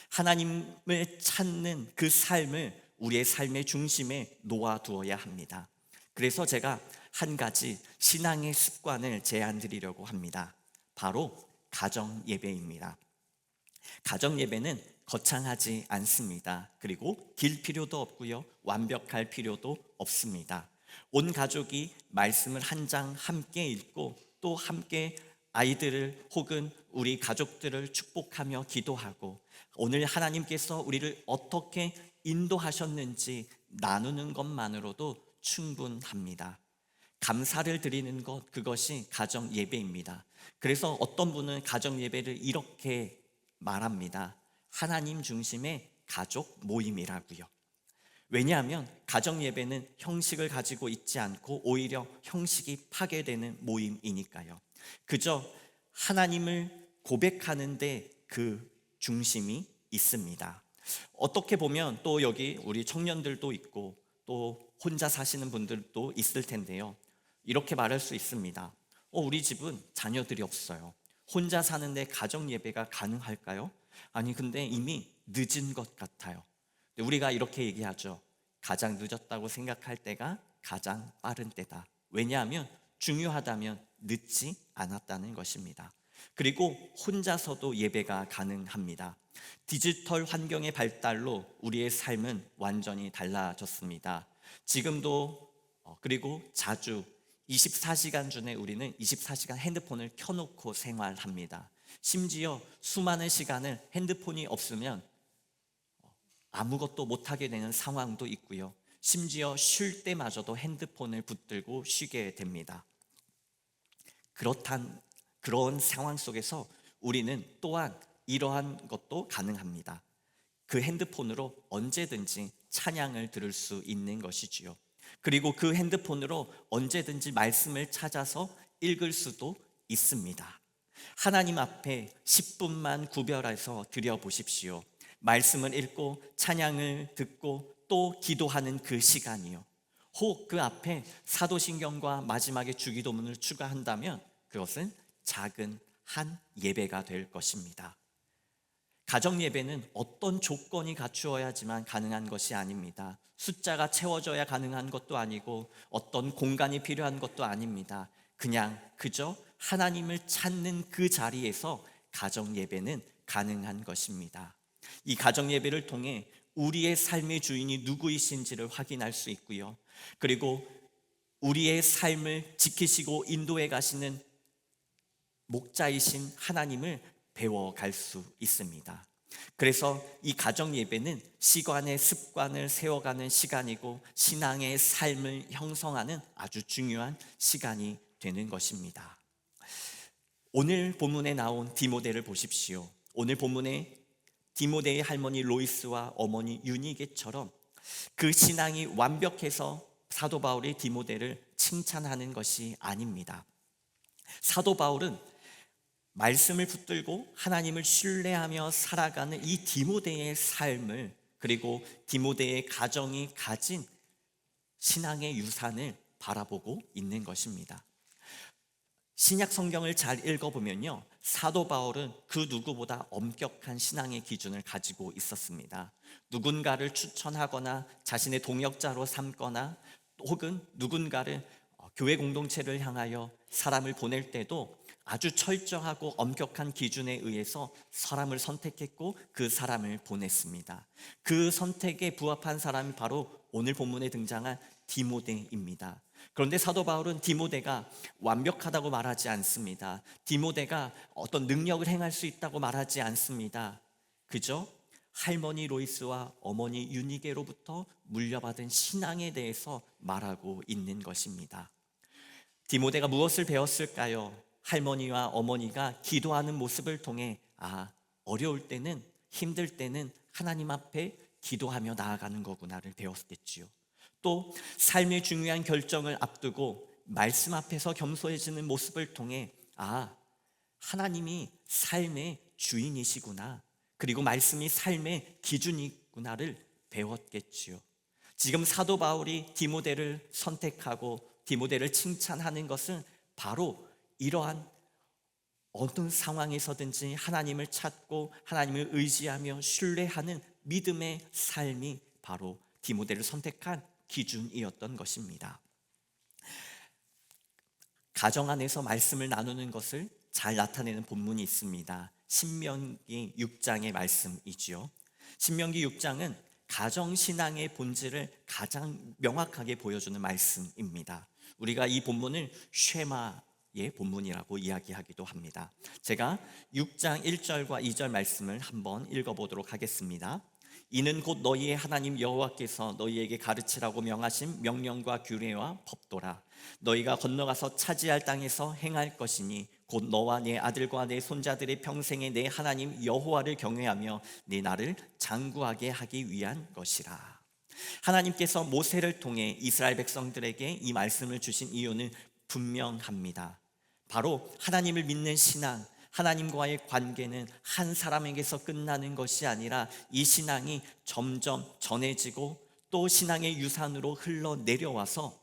하나님을 찾는 그 삶을 우리의 삶의 중심에 놓아두어야 합니다. 그래서 제가 한 가지 신앙의 습관을 제안드리려고 합니다. 바로 가정 예배입니다. 가정 예배는 거창하지 않습니다. 그리고 길 필요도 없고요, 완벽할 필요도 없습니다. 온 가족이 말씀을 한 장 함께 읽고 또 함께 아이들을 혹은 우리 가족들을 축복하며 기도하고 오늘 하나님께서 우리를 어떻게 인도하셨는지 나누는 것만으로도 충분합니다. 감사를 드리는 것, 그것이 가정 예배입니다. 그래서 어떤 분은 가정 예배를 이렇게 말합니다. 하나님 중심의 가족 모임이라고요. 왜냐하면 가정 예배는 형식을 가지고 있지 않고 오히려 형식이 파괴되는 모임이니까요. 그저 하나님을 고백하는데 그 중심이 있습니다. 어떻게 보면 또 여기 우리 청년들도 있고 또 혼자 사시는 분들도 있을 텐데요. 이렇게 말할 수 있습니다. 우리 집은 자녀들이 없어요. 혼자 사는데 가정 예배가 가능할까요? 아니, 근데 이미 늦은 것 같아요. 우리가 이렇게 얘기하죠. 가장 늦었다고 생각할 때가 가장 빠른 때다. 왜냐하면 중요하다면 늦지 않았다는 것입니다. 그리고 혼자서도 예배가 가능합니다. 디지털 환경의 발달로 우리의 삶은 완전히 달라졌습니다. 지금도 그리고 자주 24시간 중에 우리는 24시간 핸드폰을 켜놓고 생활합니다. 심지어 수많은 시간을 핸드폰이 없으면 아무것도 못하게 되는 상황도 있고요. 심지어 쉴 때마저도 핸드폰을 붙들고 쉬게 됩니다. 그런 상황 속에서 우리는 또한 이러한 것도 가능합니다. 그 핸드폰으로 언제든지 찬양을 들을 수 있는 것이지요. 그리고 그 핸드폰으로 언제든지 말씀을 찾아서 읽을 수도 있습니다. 하나님 앞에 10분만 구별해서 드려보십시오. 말씀을 읽고 찬양을 듣고 또 기도하는 그 시간이요. 혹 그 앞에 사도신경과 마지막에 주기도문을 추가한다면 그것은 작은 한 예배가 될 것입니다. 가정 예배는 어떤 조건이 갖추어야지만 가능한 것이 아닙니다. 숫자가 채워져야 가능한 것도 아니고 어떤 공간이 필요한 것도 아닙니다. 그저 하나님을 찾는 그 자리에서 가정 예배는 가능한 것입니다. 이 가정 예배를 통해 우리의 삶의 주인이 누구이신지를 확인할 수 있고요. 그리고 우리의 삶을 지키시고 인도해 가시는 목자이신 하나님을 배워갈 수 있습니다. 그래서 이 가정 예배는 시간의 습관을 세워가는 시간이고 신앙의 삶을 형성하는 아주 중요한 시간이 되는 것입니다. 오늘 본문에 나온 디모데를 보십시오. 오늘 본문에 디모데의 할머니 로이스와 어머니 유니게처럼 그 신앙이 완벽해서 사도 바울이 디모데를 칭찬하는 것이 아닙니다. 사도 바울은 말씀을 붙들고 하나님을 신뢰하며 살아가는 이 디모데의 삶을, 그리고 디모데의 가정이 가진 신앙의 유산을 바라보고 있는 것입니다. 신약 성경을 잘 읽어보면요, 사도 바울은 그 누구보다 엄격한 신앙의 기준을 가지고 있었습니다. 누군가를 추천하거나 자신의 동역자로 삼거나 혹은 누군가를 교회 공동체를 향하여 사람을 보낼 때도 아주 철저하고 엄격한 기준에 의해서 사람을 선택했고 그 사람을 보냈습니다. 그 선택에 부합한 사람이 바로 오늘 본문에 등장한 디모데입니다. 그런데 사도 바울은 디모데가 완벽하다고 말하지 않습니다. 디모데가 어떤 능력을 행할 수 있다고 말하지 않습니다. 그저 할머니 로이스와 어머니 유니게로부터 물려받은 신앙에 대해서 말하고 있는 것입니다. 디모데가 무엇을 배웠을까요? 할머니와 어머니가 기도하는 모습을 통해 어려울 때는, 힘들 때는 하나님 앞에 기도하며 나아가는 거구나를 배웠겠지요. 또 삶의 중요한 결정을 앞두고 말씀 앞에서 겸손해지는 모습을 통해 하나님이 삶의 주인이시구나, 그리고 말씀이 삶의 기준이구나를 배웠겠지요. 지금 사도 바울이 디모데를 선택하고 디모데를 칭찬하는 것은 바로 이러한 어느 상황에서든지 하나님을 찾고 하나님을 의지하며 신뢰하는 믿음의 삶이 바로 디모데를 선택한 기준이었던 것입니다. 가정 안에서 말씀을 나누는 것을 잘 나타내는 본문이 있습니다. 신명기 6장의 말씀이지요. 신명기 6장은 가정신앙의 본질을 가장 명확하게 보여주는 말씀입니다. 우리가 이 본문을 쉐마의 본문이라고 이야기하기도 합니다. 제가 6장 1절과 2절 말씀을 한번 읽어보도록 하겠습니다. 이는 곧 너희의 하나님 여호와께서 너희에게 가르치라고 명하신 명령과 규례와 법도라. 너희가 건너가서 차지할 땅에서 행할 것이니 곧 너와 네 아들과 네 손자들의 평생에 내 하나님 여호와를 경외하며 네 나를 장구하게 하기 위한 것이라. 하나님께서 모세를 통해 이스라엘 백성들에게 이 말씀을 주신 이유는 분명합니다. 바로 하나님을 믿는 신앙, 하나님과의 관계는 한 사람에게서 끝나는 것이 아니라 이 신앙이 점점 전해지고 또 신앙의 유산으로 흘러내려와서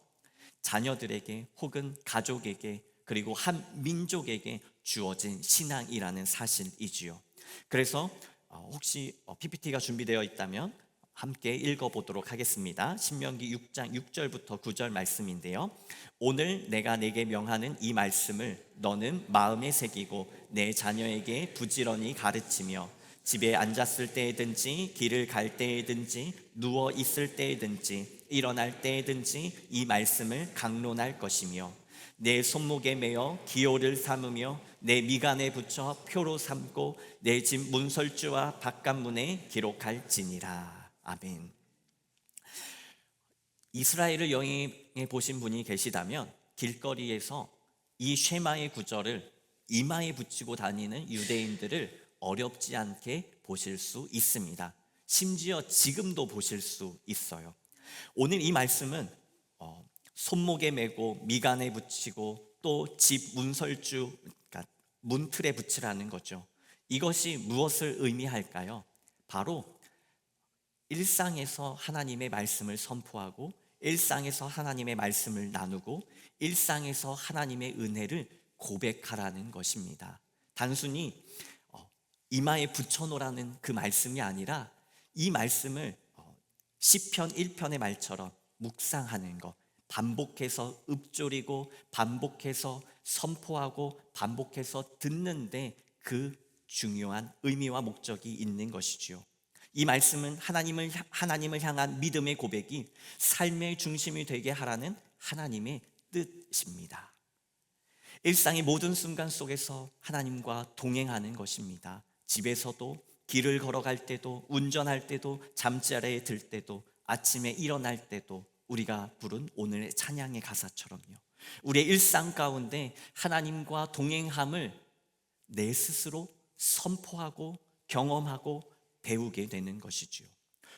자녀들에게 혹은 가족에게 그리고 한 민족에게 주어진 신앙이라는 사실이지요. 그래서 혹시 PPT가 준비되어 있다면 함께 읽어보도록 하겠습니다. 신명기 6장 6절부터 9절 말씀인데요. 오늘 내가 내게 명하는 이 말씀을 너는 마음에 새기고 내 자녀에게 부지런히 가르치며 집에 앉았을 때든지 길을 갈 때든지 누워 있을 때든지 일어날 때든지 이 말씀을 강론할 것이며 내 손목에 매어 기호를 삼으며 내 미간에 붙여 표로 삼고 내 집 문설주와 바깥문에 기록할지니라. 아멘. 이스라엘을 여행해 보신 분이 계시다면 길거리에서 이 쉐마의 구절을 이마에 붙이고 다니는 유대인들을 어렵지 않게 보실 수 있습니다. 심지어 지금도 보실 수 있어요. 오늘 이 말씀은 손목에 메고 미간에 붙이고 또 집 문설주, 그러니까 문틀에 붙이라는 거죠. 이것이 무엇을 의미할까요? 바로 일상에서 하나님의 말씀을 선포하고 일상에서 하나님의 말씀을 나누고 일상에서 하나님의 은혜를 고백하라는 것입니다. 단순히 이마에 붙여놓으라는 그 말씀이 아니라 이 말씀을 시편 1편의 말처럼 묵상하는 것, 반복해서 읊조리고 반복해서 선포하고 반복해서 듣는데 그 중요한 의미와 목적이 있는 것이지요. 이 말씀은 하나님을 향한 믿음의 고백이 삶의 중심이 되게 하라는 하나님의 뜻입니다. 일상의 모든 순간 속에서 하나님과 동행하는 것입니다. 집에서도, 길을 걸어갈 때도, 운전할 때도, 잠자리에 들 때도, 아침에 일어날 때도 우리가 부른 오늘의 찬양의 가사처럼요. 우리의 일상 가운데 하나님과 동행함을 내 스스로 선포하고 경험하고 배우게 되는 것이지요.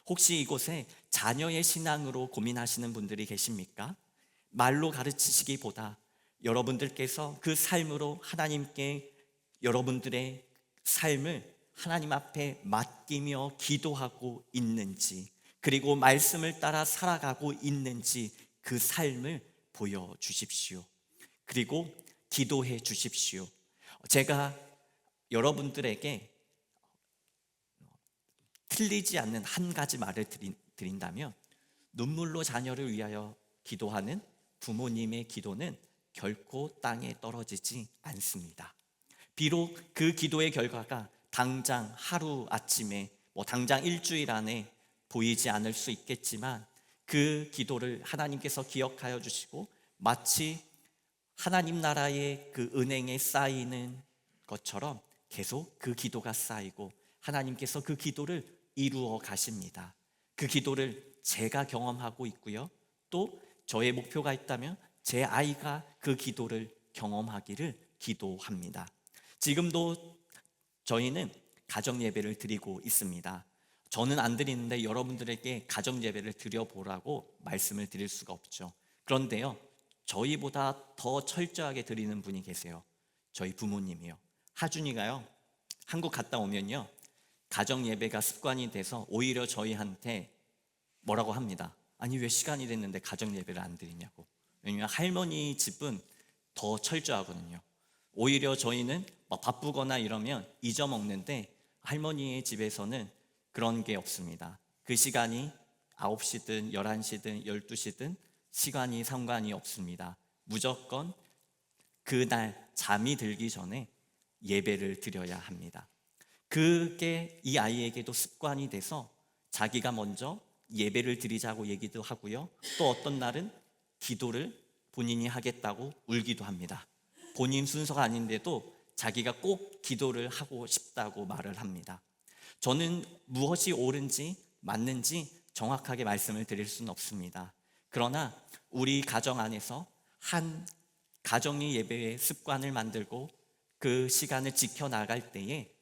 혹시 이곳에 자녀의 신앙으로 고민하시는 분들이 계십니까? 말로 가르치시기보다 여러분들께서 그 삶으로 하나님께 여러분들의 삶을 하나님 앞에 맡기며 기도하고 있는지, 그리고 말씀을 따라 살아가고 있는지 그 삶을 보여주십시오. 그리고 기도해 주십시오. 제가 여러분들에게 틀리지 않는 한 가지 말을 드린다면, 눈물로 자녀를 위하여 기도하는 부모님의 기도는 결코 땅에 떨어지지 않습니다. 비록 그 기도의 결과가 당장 하루 아침에, 당장 일주일 안에 보이지 않을 수 있겠지만 그 기도를 하나님께서 기억하여 주시고 마치 하나님 나라의 그 은행에 쌓이는 것처럼 계속 그 기도가 쌓이고 하나님께서 그 기도를 이루어 가십니다. 그 기도를 제가 경험하고 있고요. 또 저의 목표가 있다면 제 아이가 그 기도를 경험하기를 기도합니다. 지금도 저희는 가정 예배를 드리고 있습니다. 저는 안 드리는데 여러분들에게 가정 예배를 드려보라고 말씀을 드릴 수가 없죠. 그런데요, 저희보다 더 철저하게 드리는 분이 계세요. 저희 부모님이요. 하준이가요, 한국 갔다 오면요, 가정 예배가 습관이 돼서 오히려 저희한테 뭐라고 합니다. 아니, 왜 시간이 됐는데 가정 예배를 안 드리냐고. 왜냐면 할머니 집은 더 철저하거든요. 오히려 저희는 막 바쁘거나 이러면 잊어먹는데 할머니의 집에서는 그런 게 없습니다. 그 시간이 9시든 11시든 12시든 시간이 상관이 없습니다. 무조건 그날 잠이 들기 전에 예배를 드려야 합니다. 그게 이 아이에게도 습관이 돼서 자기가 먼저 예배를 드리자고 얘기도 하고요. 또 어떤 날은 기도를 본인이 하겠다고 울기도 합니다. 본인 순서가 아닌데도 자기가 꼭 기도를 하고 싶다고 말을 합니다. 저는 무엇이 옳은지 맞는지 정확하게 말씀을 드릴 수는 없습니다. 그러나 우리 가정 안에서 한 가정의 예배의 습관을 만들고 그 시간을 지켜나갈 때에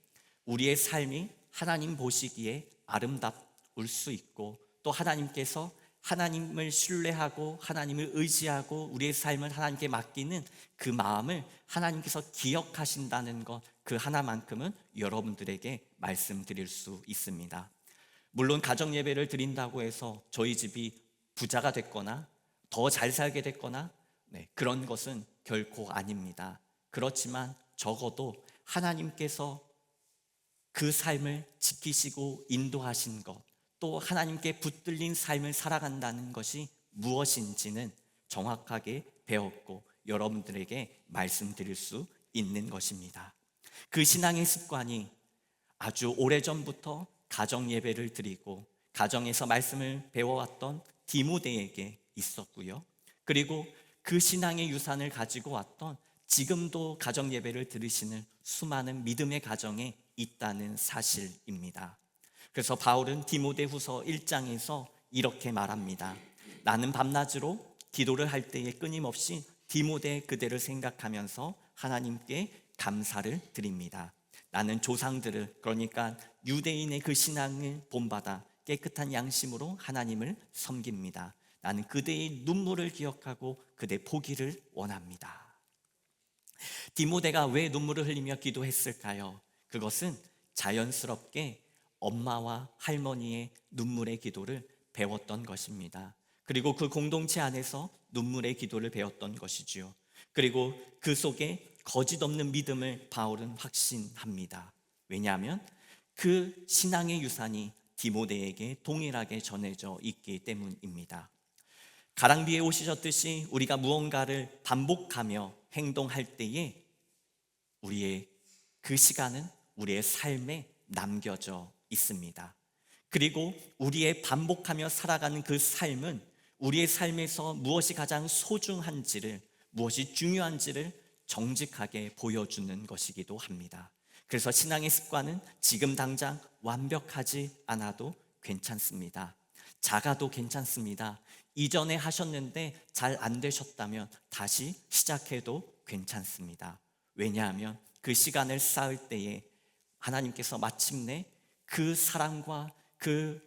우리의 삶이 하나님 보시기에 아름다울 수 있고, 또 하나님께서 하나님을 신뢰하고 하나님을 의지하고 우리의 삶을 하나님께 맡기는 그 마음을 하나님께서 기억하신다는 것, 그 하나만큼은 여러분들에게 말씀드릴 수 있습니다. 물론 가정 예배를 드린다고 해서 저희 집이 부자가 됐거나 더 잘 살게 됐거나 그런 것은 결코 아닙니다. 그렇지만 적어도 하나님께서 그 삶을 지키시고 인도하신 것, 또 하나님께 붙들린 삶을 살아간다는 것이 무엇인지는 정확하게 배웠고 여러분들에게 말씀드릴 수 있는 것입니다. 그 신앙의 습관이 아주 오래전부터 가정 예배를 드리고 가정에서 말씀을 배워왔던 디모데에게 있었고요. 그리고 그 신앙의 유산을 가지고 왔던 지금도 가정 예배를 들으시는 수많은 믿음의 가정에 있다는 사실입니다. 그래서 바울은 디모데후서 1장에서 이렇게 말합니다. 나는 밤낮으로 기도를 할 때에 끊임없이 디모데 그대를 생각하면서 하나님께 감사를 드립니다. 나는 조상들을, 그러니까 유대인의 그 신앙을 본받아 깨끗한 양심으로 하나님을 섬깁니다. 나는 그대의 눈물을 기억하고 그대 포기를 원합니다. 디모데가 왜 눈물을 흘리며 기도했을까요? 그것은 자연스럽게 엄마와 할머니의 눈물의 기도를 배웠던 것입니다. 그리고 그 공동체 안에서 눈물의 기도를 배웠던 것이지요. 그리고 그 속에 거짓 없는 믿음을 바울은 확신합니다. 왜냐하면 그 신앙의 유산이 디모데에게 동일하게 전해져 있기 때문입니다. 가랑비에 오시셨듯이 우리가 무언가를 반복하며 행동할 때에 우리의 그 시간은 우리의 삶에 남겨져 있습니다. 그리고 우리의 반복하며 살아가는 그 삶은 우리의 삶에서 무엇이 가장 소중한지를, 무엇이 중요한지를 정직하게 보여주는 것이기도 합니다. 그래서 신앙의 습관은 지금 당장 완벽하지 않아도 괜찮습니다. 작아도 괜찮습니다. 이전에 하셨는데 잘 안 되셨다면 다시 시작해도 괜찮습니다. 왜냐하면 그 시간을 쌓을 때에 하나님께서 마침내 그 사랑과 그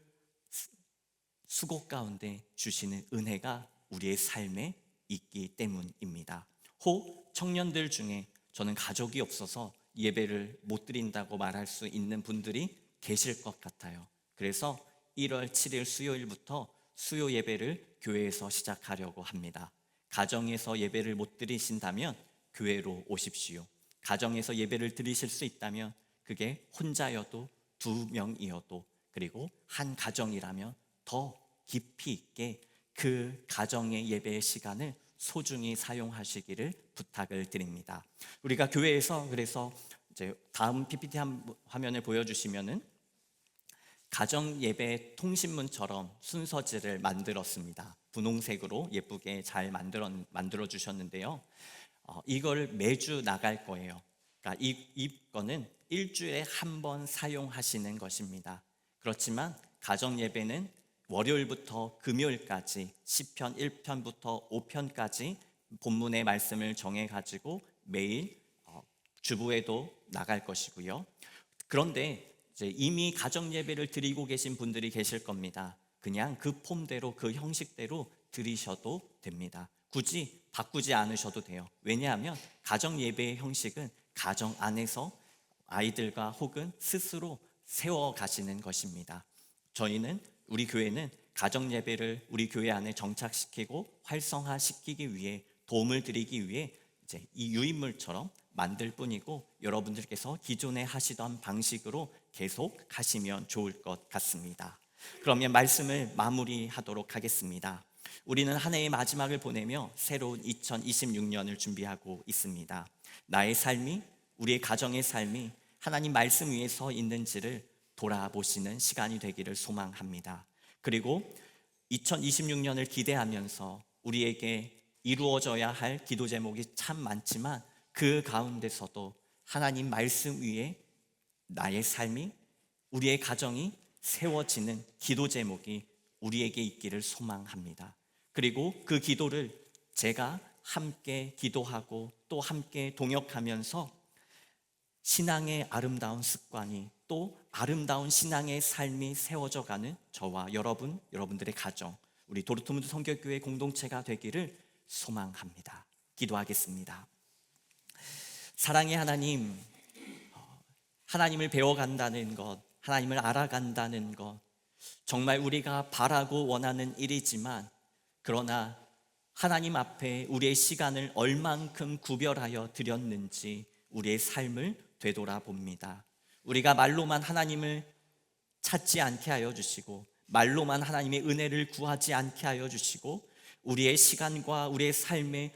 수고 가운데 주시는 은혜가 우리의 삶에 있기 때문입니다. 혹 청년들 중에 저는 가족이 없어서 예배를 못 드린다고 말할 수 있는 분들이 계실 것 같아요. 그래서 1월 7일 수요일부터 수요 예배를 교회에서 시작하려고 합니다. 가정에서 예배를 못 드리신다면 교회로 오십시오. 가정에서 예배를 드리실 수 있다면 그게 혼자여도 2명이어도 그리고 한 가정이라면 더 깊이 있게 그 가정의 예배의 시간을 소중히 사용하시기를 부탁을 드립니다. 우리가 교회에서 그래서 이제 다음 PPT 화면을 보여주시면은 가정 예배 통신문처럼 순서지를 만들었습니다. 분홍색으로 예쁘게 잘 만들어 주셨는데요. 이걸 매주 나갈 거예요. 그러니까 이거는 일주일에 한 번 사용하시는 것입니다. 그렇지만 가정 예배는 월요일부터 금요일까지 시편 1편부터 5편까지 본문의 말씀을 정해가지고 매일 주부에도 나갈 것이고요. 그런데 이제 이미 가정 예배를 드리고 계신 분들이 계실 겁니다. 그냥 그 폼대로 그 형식대로 드리셔도 됩니다. 굳이 바꾸지 않으셔도 돼요. 왜냐하면 가정 예배의 형식은 가정 안에서 아이들과 혹은 스스로 세워가시는 것입니다. 우리 교회는 가정 예배를 우리 교회 안에 정착시키고 활성화시키기 위해 도움을 드리기 위해 이제 이 유인물처럼 만들 뿐이고 여러분들께서 기존에 하시던 방식으로 계속 하시면 좋을 것 같습니다. 그러면 말씀을 마무리하도록 하겠습니다. 우리는 한 해의 마지막을 보내며 새로운 2026년을 준비하고 있습니다. 나의 삶이, 우리의 가정의 삶이 하나님 말씀 위에 서 있는지를 돌아보시는 시간이 되기를 소망합니다. 그리고 2026년을 기대하면서 우리에게 이루어져야 할 기도 제목이 참 많지만 그 가운데서도 하나님 말씀 위에 나의 삶이, 우리의 가정이 세워지는 기도 제목이 우리에게 있기를 소망합니다. 그리고 그 기도를 제가 함께 기도하고 또 함께 동역하면서 신앙의 아름다운 습관이 또 아름다운 신앙의 삶이 세워져 가는 저와 여러분들의 가정, 우리 도르트문트 성결교회 공동체가 되기를 소망합니다. 기도하겠습니다. 사랑의 하나님, 하나님을 배워간다는 것, 하나님을 알아간다는 것, 정말 우리가 바라고 원하는 일이지만 그러나 하나님 앞에 우리의 시간을 얼만큼 구별하여 드렸는지 우리의 삶을 되돌아봅니다. 우리가 말로만 하나님을 찾지 않게 하여 주시고, 말로만 하나님의 은혜를 구하지 않게 하여 주시고, 우리의 시간과 우리의 삶의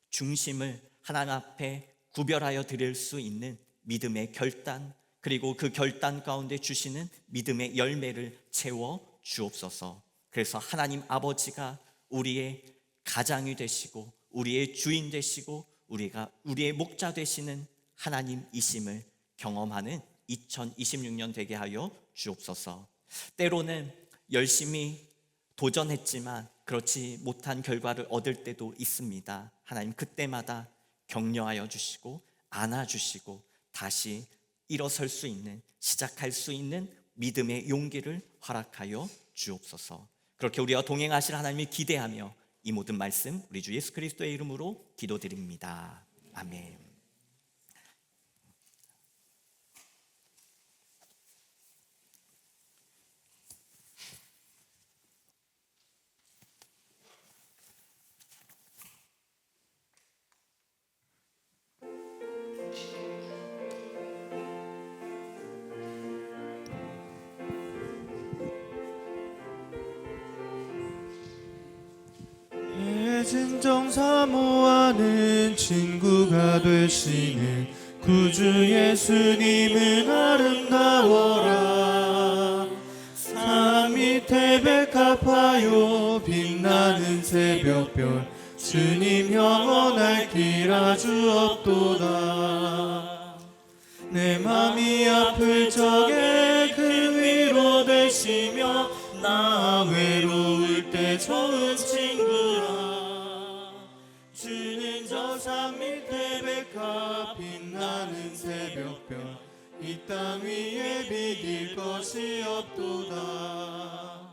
중심을 하나님 앞에 구별하여 드릴 수 있는 믿음의 결단, 그리고 그 결단 가운데 주시는 믿음의 열매를 채워 주옵소서. 그래서 하나님 아버지가 우리의 가장이 되시고 우리의 주인 되시고 우리의 목자 되시는 하나님이심을 경험하는 2026년 되게 하여 주옵소서. 때로는 열심히 도전했지만 그렇지 못한 결과를 얻을 때도 있습니다. 하나님 그때마다 격려하여 주시고 안아주시고 다시 일어설 수 있는, 시작할 수 있는 믿음의 용기를 허락하여 주옵소서. 그렇게 우리와 동행하실 하나님을 기대하며 이 모든 말씀 우리 주 예수 그리스도의 이름으로 기도드립니다. 아멘. 진정 사모하는 친구가 되시는 구주 예수님은 아름다워라. 산 밑에 백합하여 빛나는 새벽별 주님 영원할 길 아주 없도다. 내 맘이 아플 적에 그 위로 되시며 나 외로울 때 좋은 친구라. 주는 저 산 밑에 백합 빛나는 새벽별 이 땅 위에 비길 것이 없도다.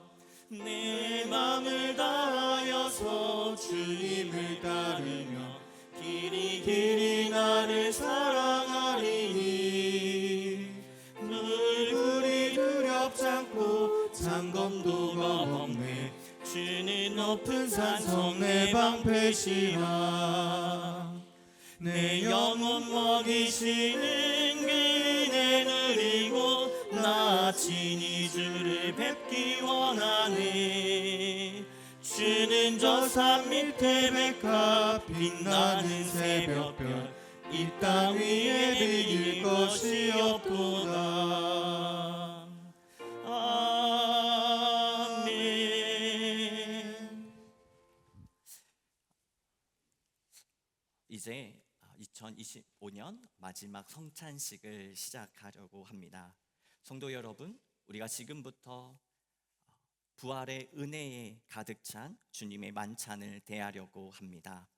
내 맘을 다하여서 주님을 따르며 길이 나를 사랑하리니 물불이 두렵지 않고 장검도 겁없네. 주는 높은 산성 내 방패시라. 내 영혼 먹이시는 그 은혜 누리고 나 친히 주를 뵙기 원하네. 주는 저 산 밑에 백합 빛나는 새벽별 이 땅 위에 비길 것이 없도다. 아멘. 이제 2025년 마지막 성찬식을 시작하려고 합니다. 성도 여러분, 우리가 지금부터 부활의 은혜에 가득 찬 주님의 만찬을 대하려고 합니다.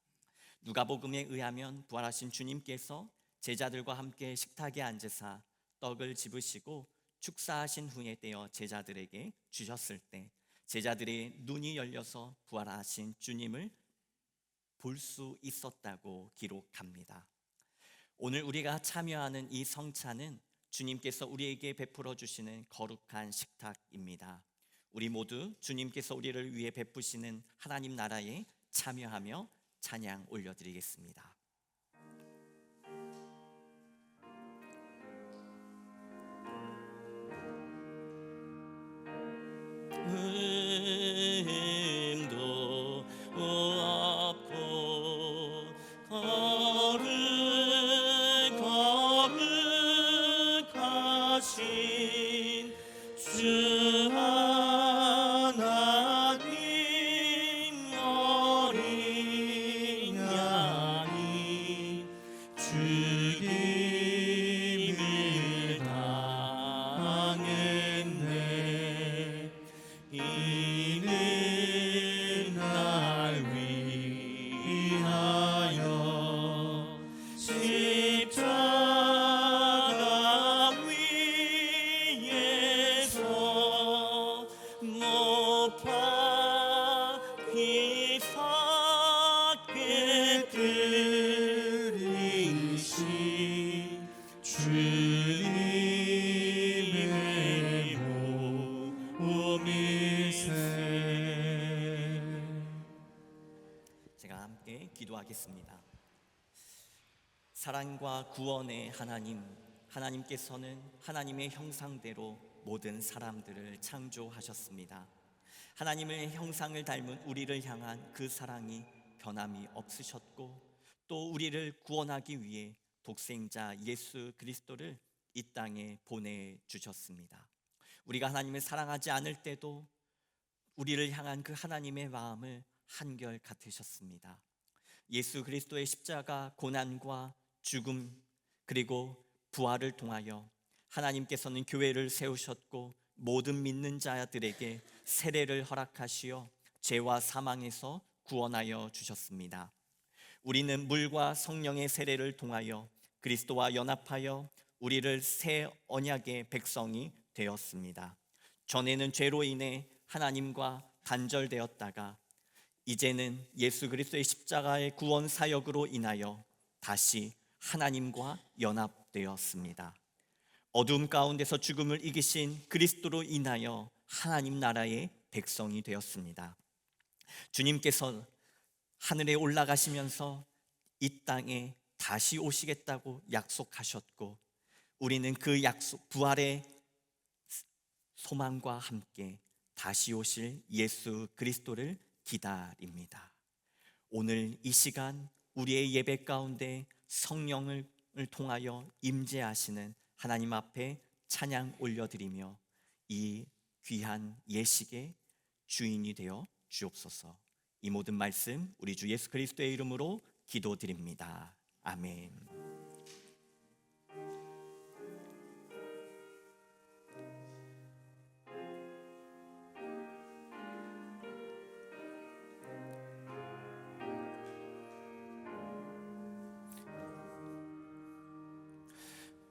누가복음에 의하면 부활하신 주님께서 제자들과 함께 식탁에 앉으사 떡을 집으시고 축사하신 후에 떼어 제자들에게 주셨을 때 제자들의 눈이 열려서 부활하신 주님을 볼 수 있었다고 기록합니다. 오늘 우리가 참여하는 이 성찬은 주님께서 우리에게 베풀어 주시는 거룩한 식탁입니다. 우리 모두 주님께서 우리를 위해 베푸시는 하나님 나라에 참여하며 찬양 올려드리겠습니다. 음도 없고 거룩하신 주 하나님 어린 양이 죽임을 당했네. 이는 날 위하여 십자가 위에서 못 박히사게 들이신 주님의 몸이세. 제가 함께 기도하겠습니다. 사랑과 구원의 하나님, 하나님께서는 하나님의 형상대로 모든 사람들을 창조하셨습니다. 하나님의 형상을 닮은 우리를 향한 그 사랑이 변함이 없으셨고, 또 우리를 구원하기 위해 독생자 예수 그리스도를 이 땅에 보내주셨습니다. 우리가 하나님을 사랑하지 않을 때도 우리를 향한 그 하나님의 마음을 한결 같으셨습니다. 예수 그리스도의 십자가 고난과 죽음 그리고 부활을 통하여 하나님께서는 교회를 세우셨고 모든 믿는 자들에게 세례를 허락하시어 죄와 사망에서 구원하여 주셨습니다. 우리는 물과 성령의 세례를 통하여 그리스도와 연합하여 우리를 새 언약의 백성이 되었습니다. 전에는 죄로 인해 하나님과 단절되었다가 이제는 예수 그리스도의 십자가의 구원 사역으로 인하여 다시 하나님과 연합되었습니다. 어두움 가운데서 죽음을 이기신 그리스도로 인하여 하나님 나라의 백성이 되었습니다. 주님께서 하늘에 올라가시면서 이 땅에 다시 오시겠다고 약속하셨고, 우리는 그 약속, 부활의 소망과 함께 다시 오실 예수 그리스도를 기다립니다. 오늘 이 시간 우리의 예배 가운데 성령을 통하여 임재하시는 하나님 앞에 찬양 올려드리며 이 귀한 예식의 주인이 되어 주옵소서. 이 모든 말씀 우리 주 예수 그리스도의 이름으로 기도드립니다. 아멘.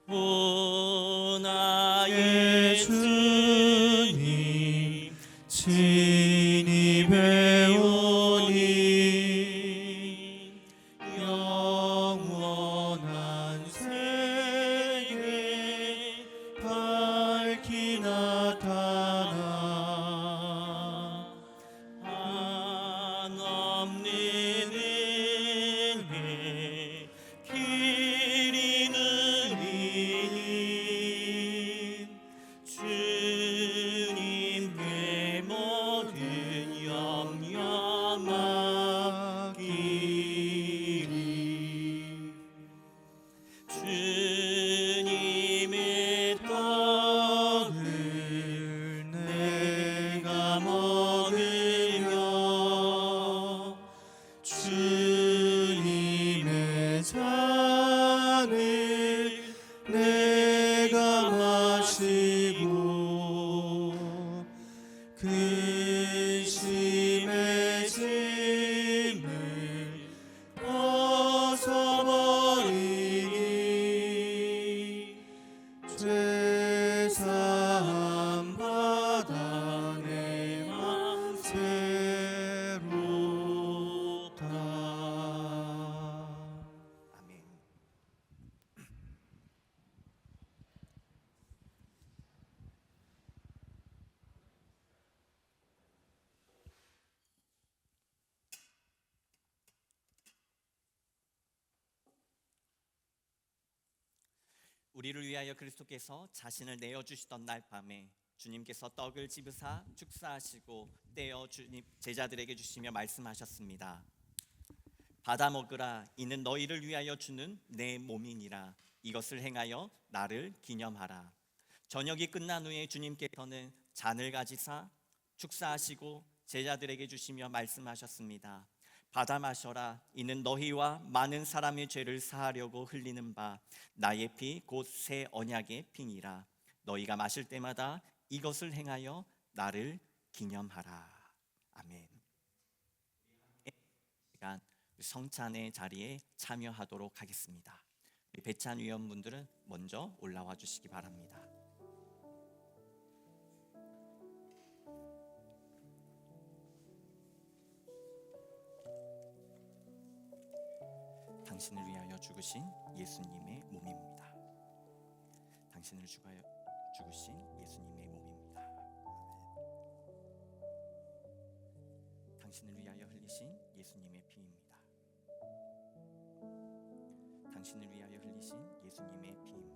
오 나의 주님 친히 배우니 영원한 세계 밝히 나타나 한없는 은혜 길이 느린 주님께 모든 영영 맡기리. 주님의 떡을 내가 먹으며 주님의 잔을 내가 마시고 근심의 짐을 벗어버리니 죄사함 받아 내 맘 새롭다. 아멘. 우리를 위하여 그리스도께서 자신을 내어주시던 날 밤에 주님께서 떡을 집으사 축사하시고 떼어 주님 제자들에게 주시며 말씀하셨습니다. 받아 먹으라. 이는 너희를 위하여 주는 내 몸이니라. 이것을 행하여 나를 기념하라. 저녁이 끝난 후에 주님께서는 잔을 가지사 축사하시고 제자들에게 주시며 말씀하셨습니다. 받아 마셔라. 이는 너희와 많은 사람의 죄를 사하려고 흘리는 바 나의 피 곧 새 언약의 피니라. 너희가 마실 때마다 이것을 행하여 나를 기념하라. 아멘. 시간 성찬의 자리에 참여하도록 하겠습니다. 우리 배찬 위원분들은 먼저 올라와 주시기 바랍니다. 당신을 위하여 죽으신 예수님의 몸입니다. 당신을 위하여 죽으신 예수님의 몸입니다. 당신을 위하여 흘리신 예수님의 피입니다. 당신을 위하여 흘리신 예수님의 피입니다.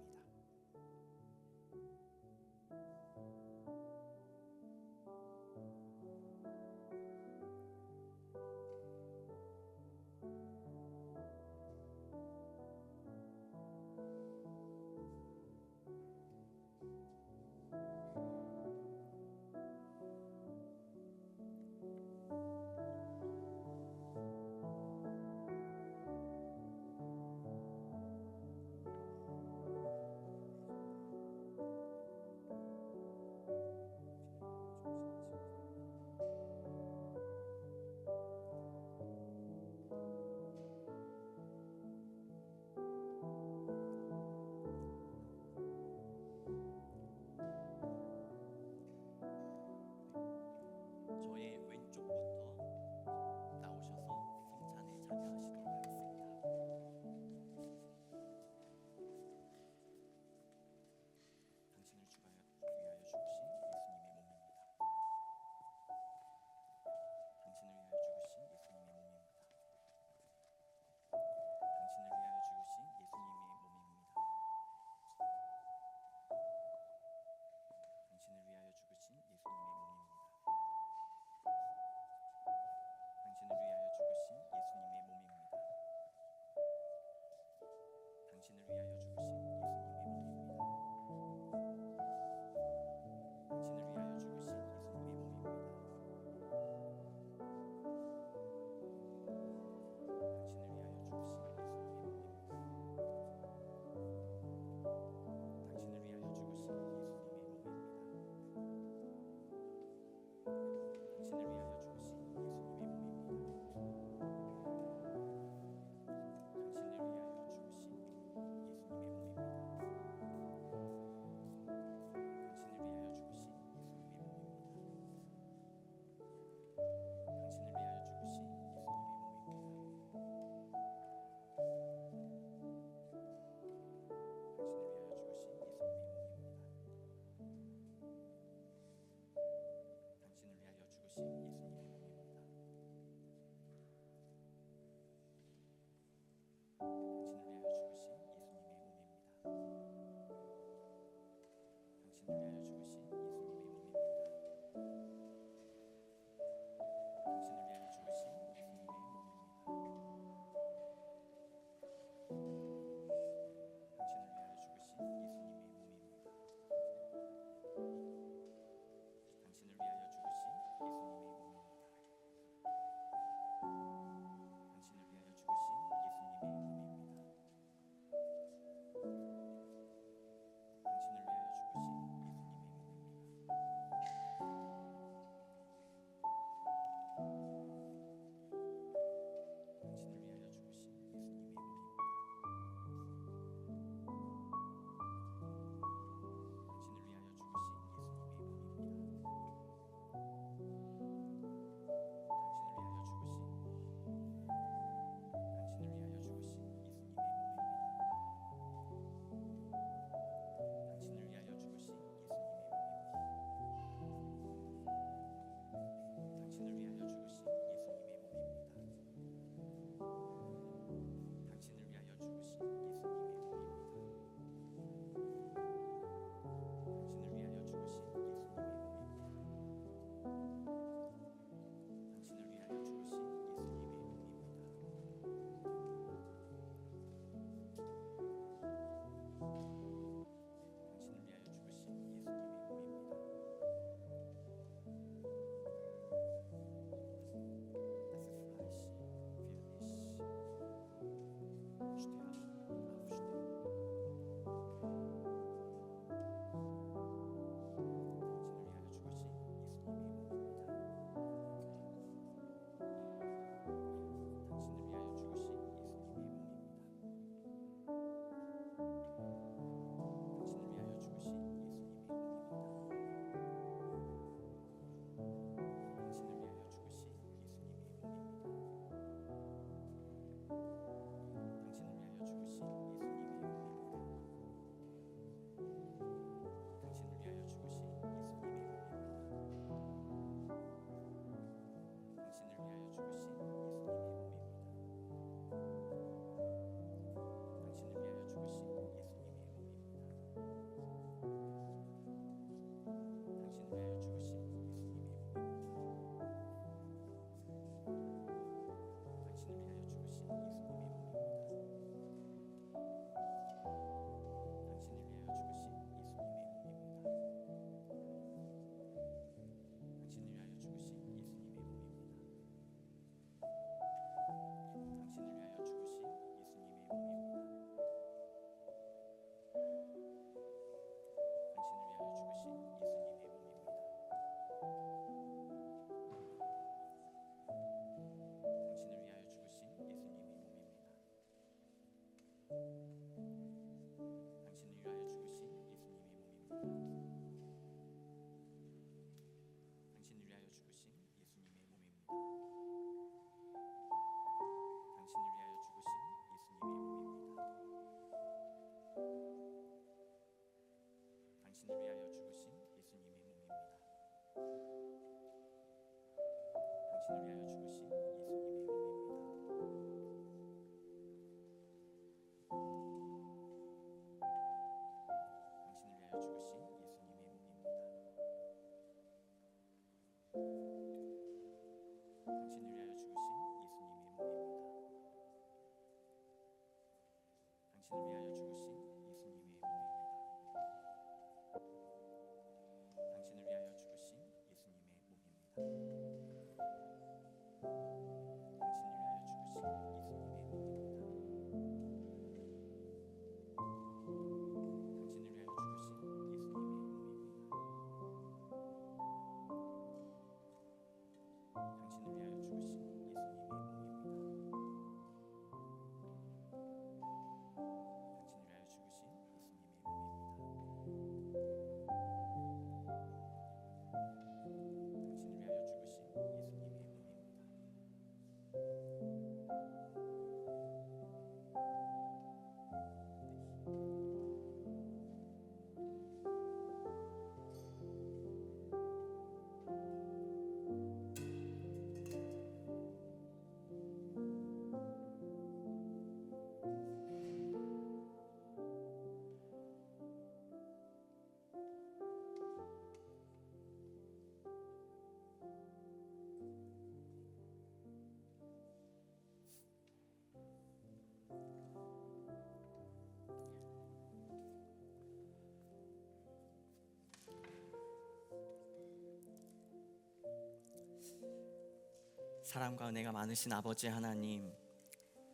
사랑과 은혜가 많으신 아버지 하나님,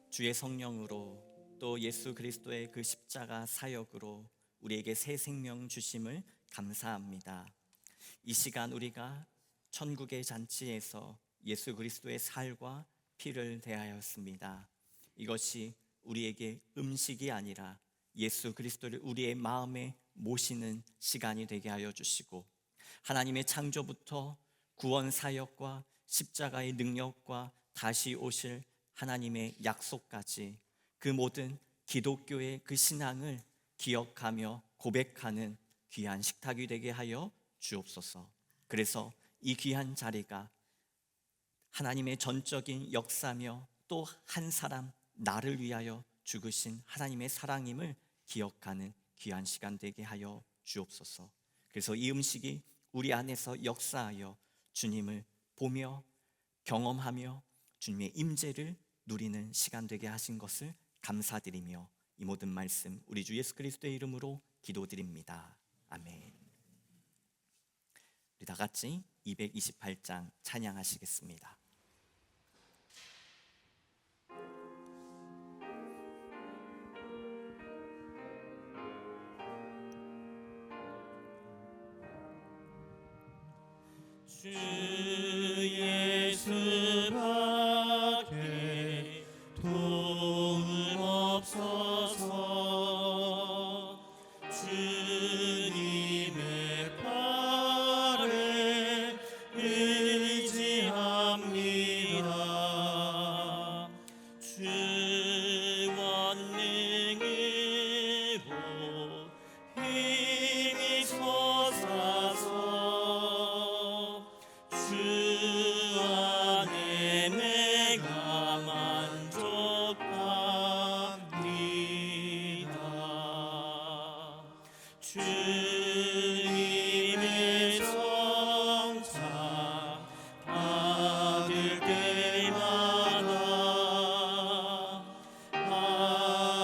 주의 성령으로 또 예수 그리스도의 그 십자가 사역으로 우리에게 새 생명 주심을 감사합니다. 이 시간 우리가 천국의 잔치에서 예수 그리스도의 살과 피를 대하였습니다. 이것이 우리에게 음식이 아니라 예수 그리스도를 우리의 마음에 모시는 시간이 되게 하여 주시고, 하나님의 창조부터 구원 사역과 십자가의 능력과 다시 오실 하나님의 약속까지 그 모든 기독교의 그 신앙을 기억하며 고백하는 귀한 식탁이 되게 하여 주옵소서. 그래서 이 귀한 자리가 하나님의 전적인 역사며 또 한 사람 나를 위하여 죽으신 하나님의 사랑임을 기억하는 귀한 시간 되게 하여 주옵소서. 그래서 이 음식이 우리 안에서 역사하여 주님을 보며 경험하며 주님의 임재를 누리는 시간 되게 하신 것을 감사드리며 이 모든 말씀 우리 주 예수 그리스도의 이름으로 기도드립니다. 아멘. 우리 다 같이 228장 찬양하시겠습니다. 주 예수밖에 도움 없어서 주님의 팔에 의지합니다. 주 원능이고 힘이 솟아서 주 안에 내가 만족합니다. 주님의 성찬 받을 때마다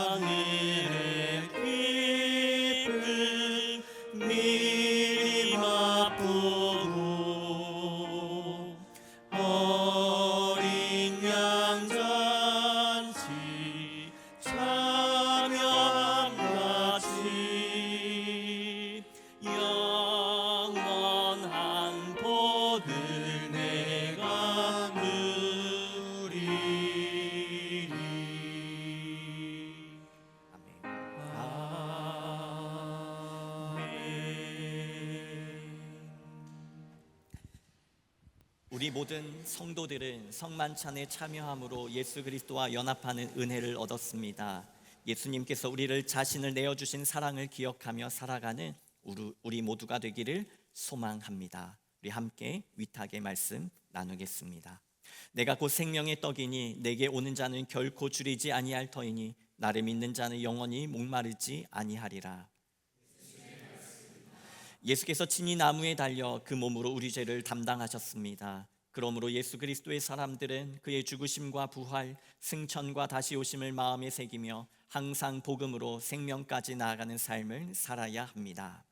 하늘의 기쁨 미리 맛보고 어린 양 잔치 참여함같이 영원한 복을 내가 누리리. 아멘. 우리 모든 성도들은 성만찬에 참여함으로 예수 그리스도와 연합하는 은혜를 얻었습니다. 예수님께서 우리를 자신을 내어주신 사랑을 기억하며 살아가는 우리 모두가 되기를 소망합니다. 우리 함께 위탁의 말씀 나누겠습니다. 내가 곧 생명의 떡이니 내게 오는 자는 결코 줄이지 아니할 터이니 나를 믿는 자는 영원히 목마르지 아니하리라. 예수께서 친히 나무에 달려 그 몸으로 우리 죄를 담당하셨습니다. 그러므로 예수 그리스도의 사람들은 그의 죽으심과 부활, 승천과 다시 오심을 마음에 새기며 항상 복음으로 생명까지 나아가는 삶을 살아야 합니다.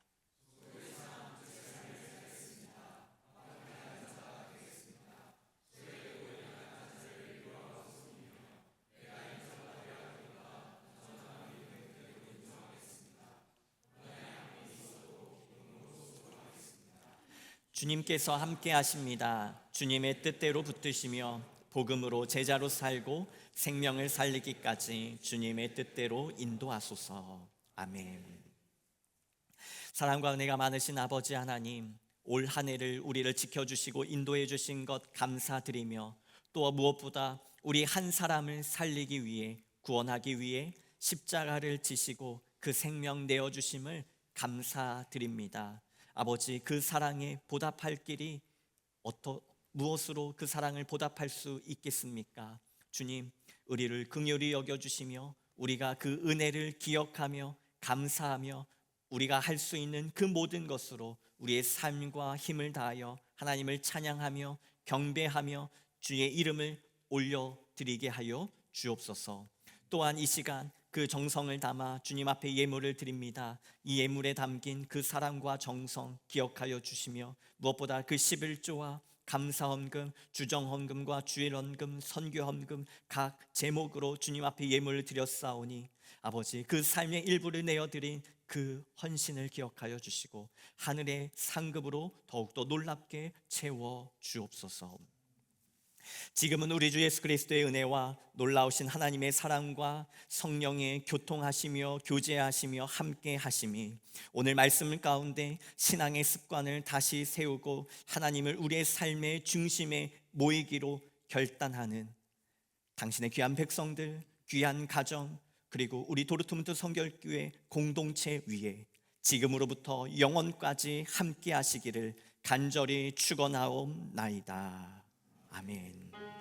주님께서 함께 하십니다. 주님의 뜻대로 붙드시며 복음으로 제자로 살고 생명을 살리기까지 주님의 뜻대로 인도하소서. 아멘. 사랑과 은혜가 많으신 아버지 하나님, 올 한 해를 우리를 지켜주시고 인도해 주신 것 감사드리며 또 무엇보다 우리 한 사람을 살리기 위해, 구원하기 위해 십자가를 지시고 그 생명 내어주심을 감사드립니다. 아버지, 그 사랑에 보답할 길이 무엇으로 그 사랑을 보답할 수 있겠습니까? 주님, 우리를 긍휼히 여겨주시며 우리가 그 은혜를 기억하며 감사하며 우리가 할 수 있는 그 모든 것으로 우리의 삶과 힘을 다하여 하나님을 찬양하며 경배하며 주의 이름을 올려드리게 하여 주옵소서. 또한 이 시간 그 정성을 담아 주님 앞에 예물을 드립니다. 이 예물에 담긴 그 사랑과 정성 기억하여 주시며 무엇보다 그 11조와 감사헌금, 주정헌금과 주일헌금, 선교헌금 각 제목으로 주님 앞에 예물을 드렸사오니 아버지, 그 삶의 일부를 내어드린 그 헌신을 기억하여 주시고 하늘의 상급으로 더욱더 놀랍게 채워 주옵소서. 지금은 우리 주 예수 그리스도의 은혜와 놀라우신 하나님의 사랑과 성령의 교통하시며 교제하시며 함께 하심이 오늘 말씀 가운데 신앙의 습관을 다시 세우고 하나님을 우리의 삶의 중심에 모이기로 결단하는 당신의 귀한 백성들, 귀한 가정, 그리고 우리 도르트문트 성결교회 공동체 위에 지금으로부터 영원까지 함께 하시기를 간절히 축원하옵나이다. 아멘.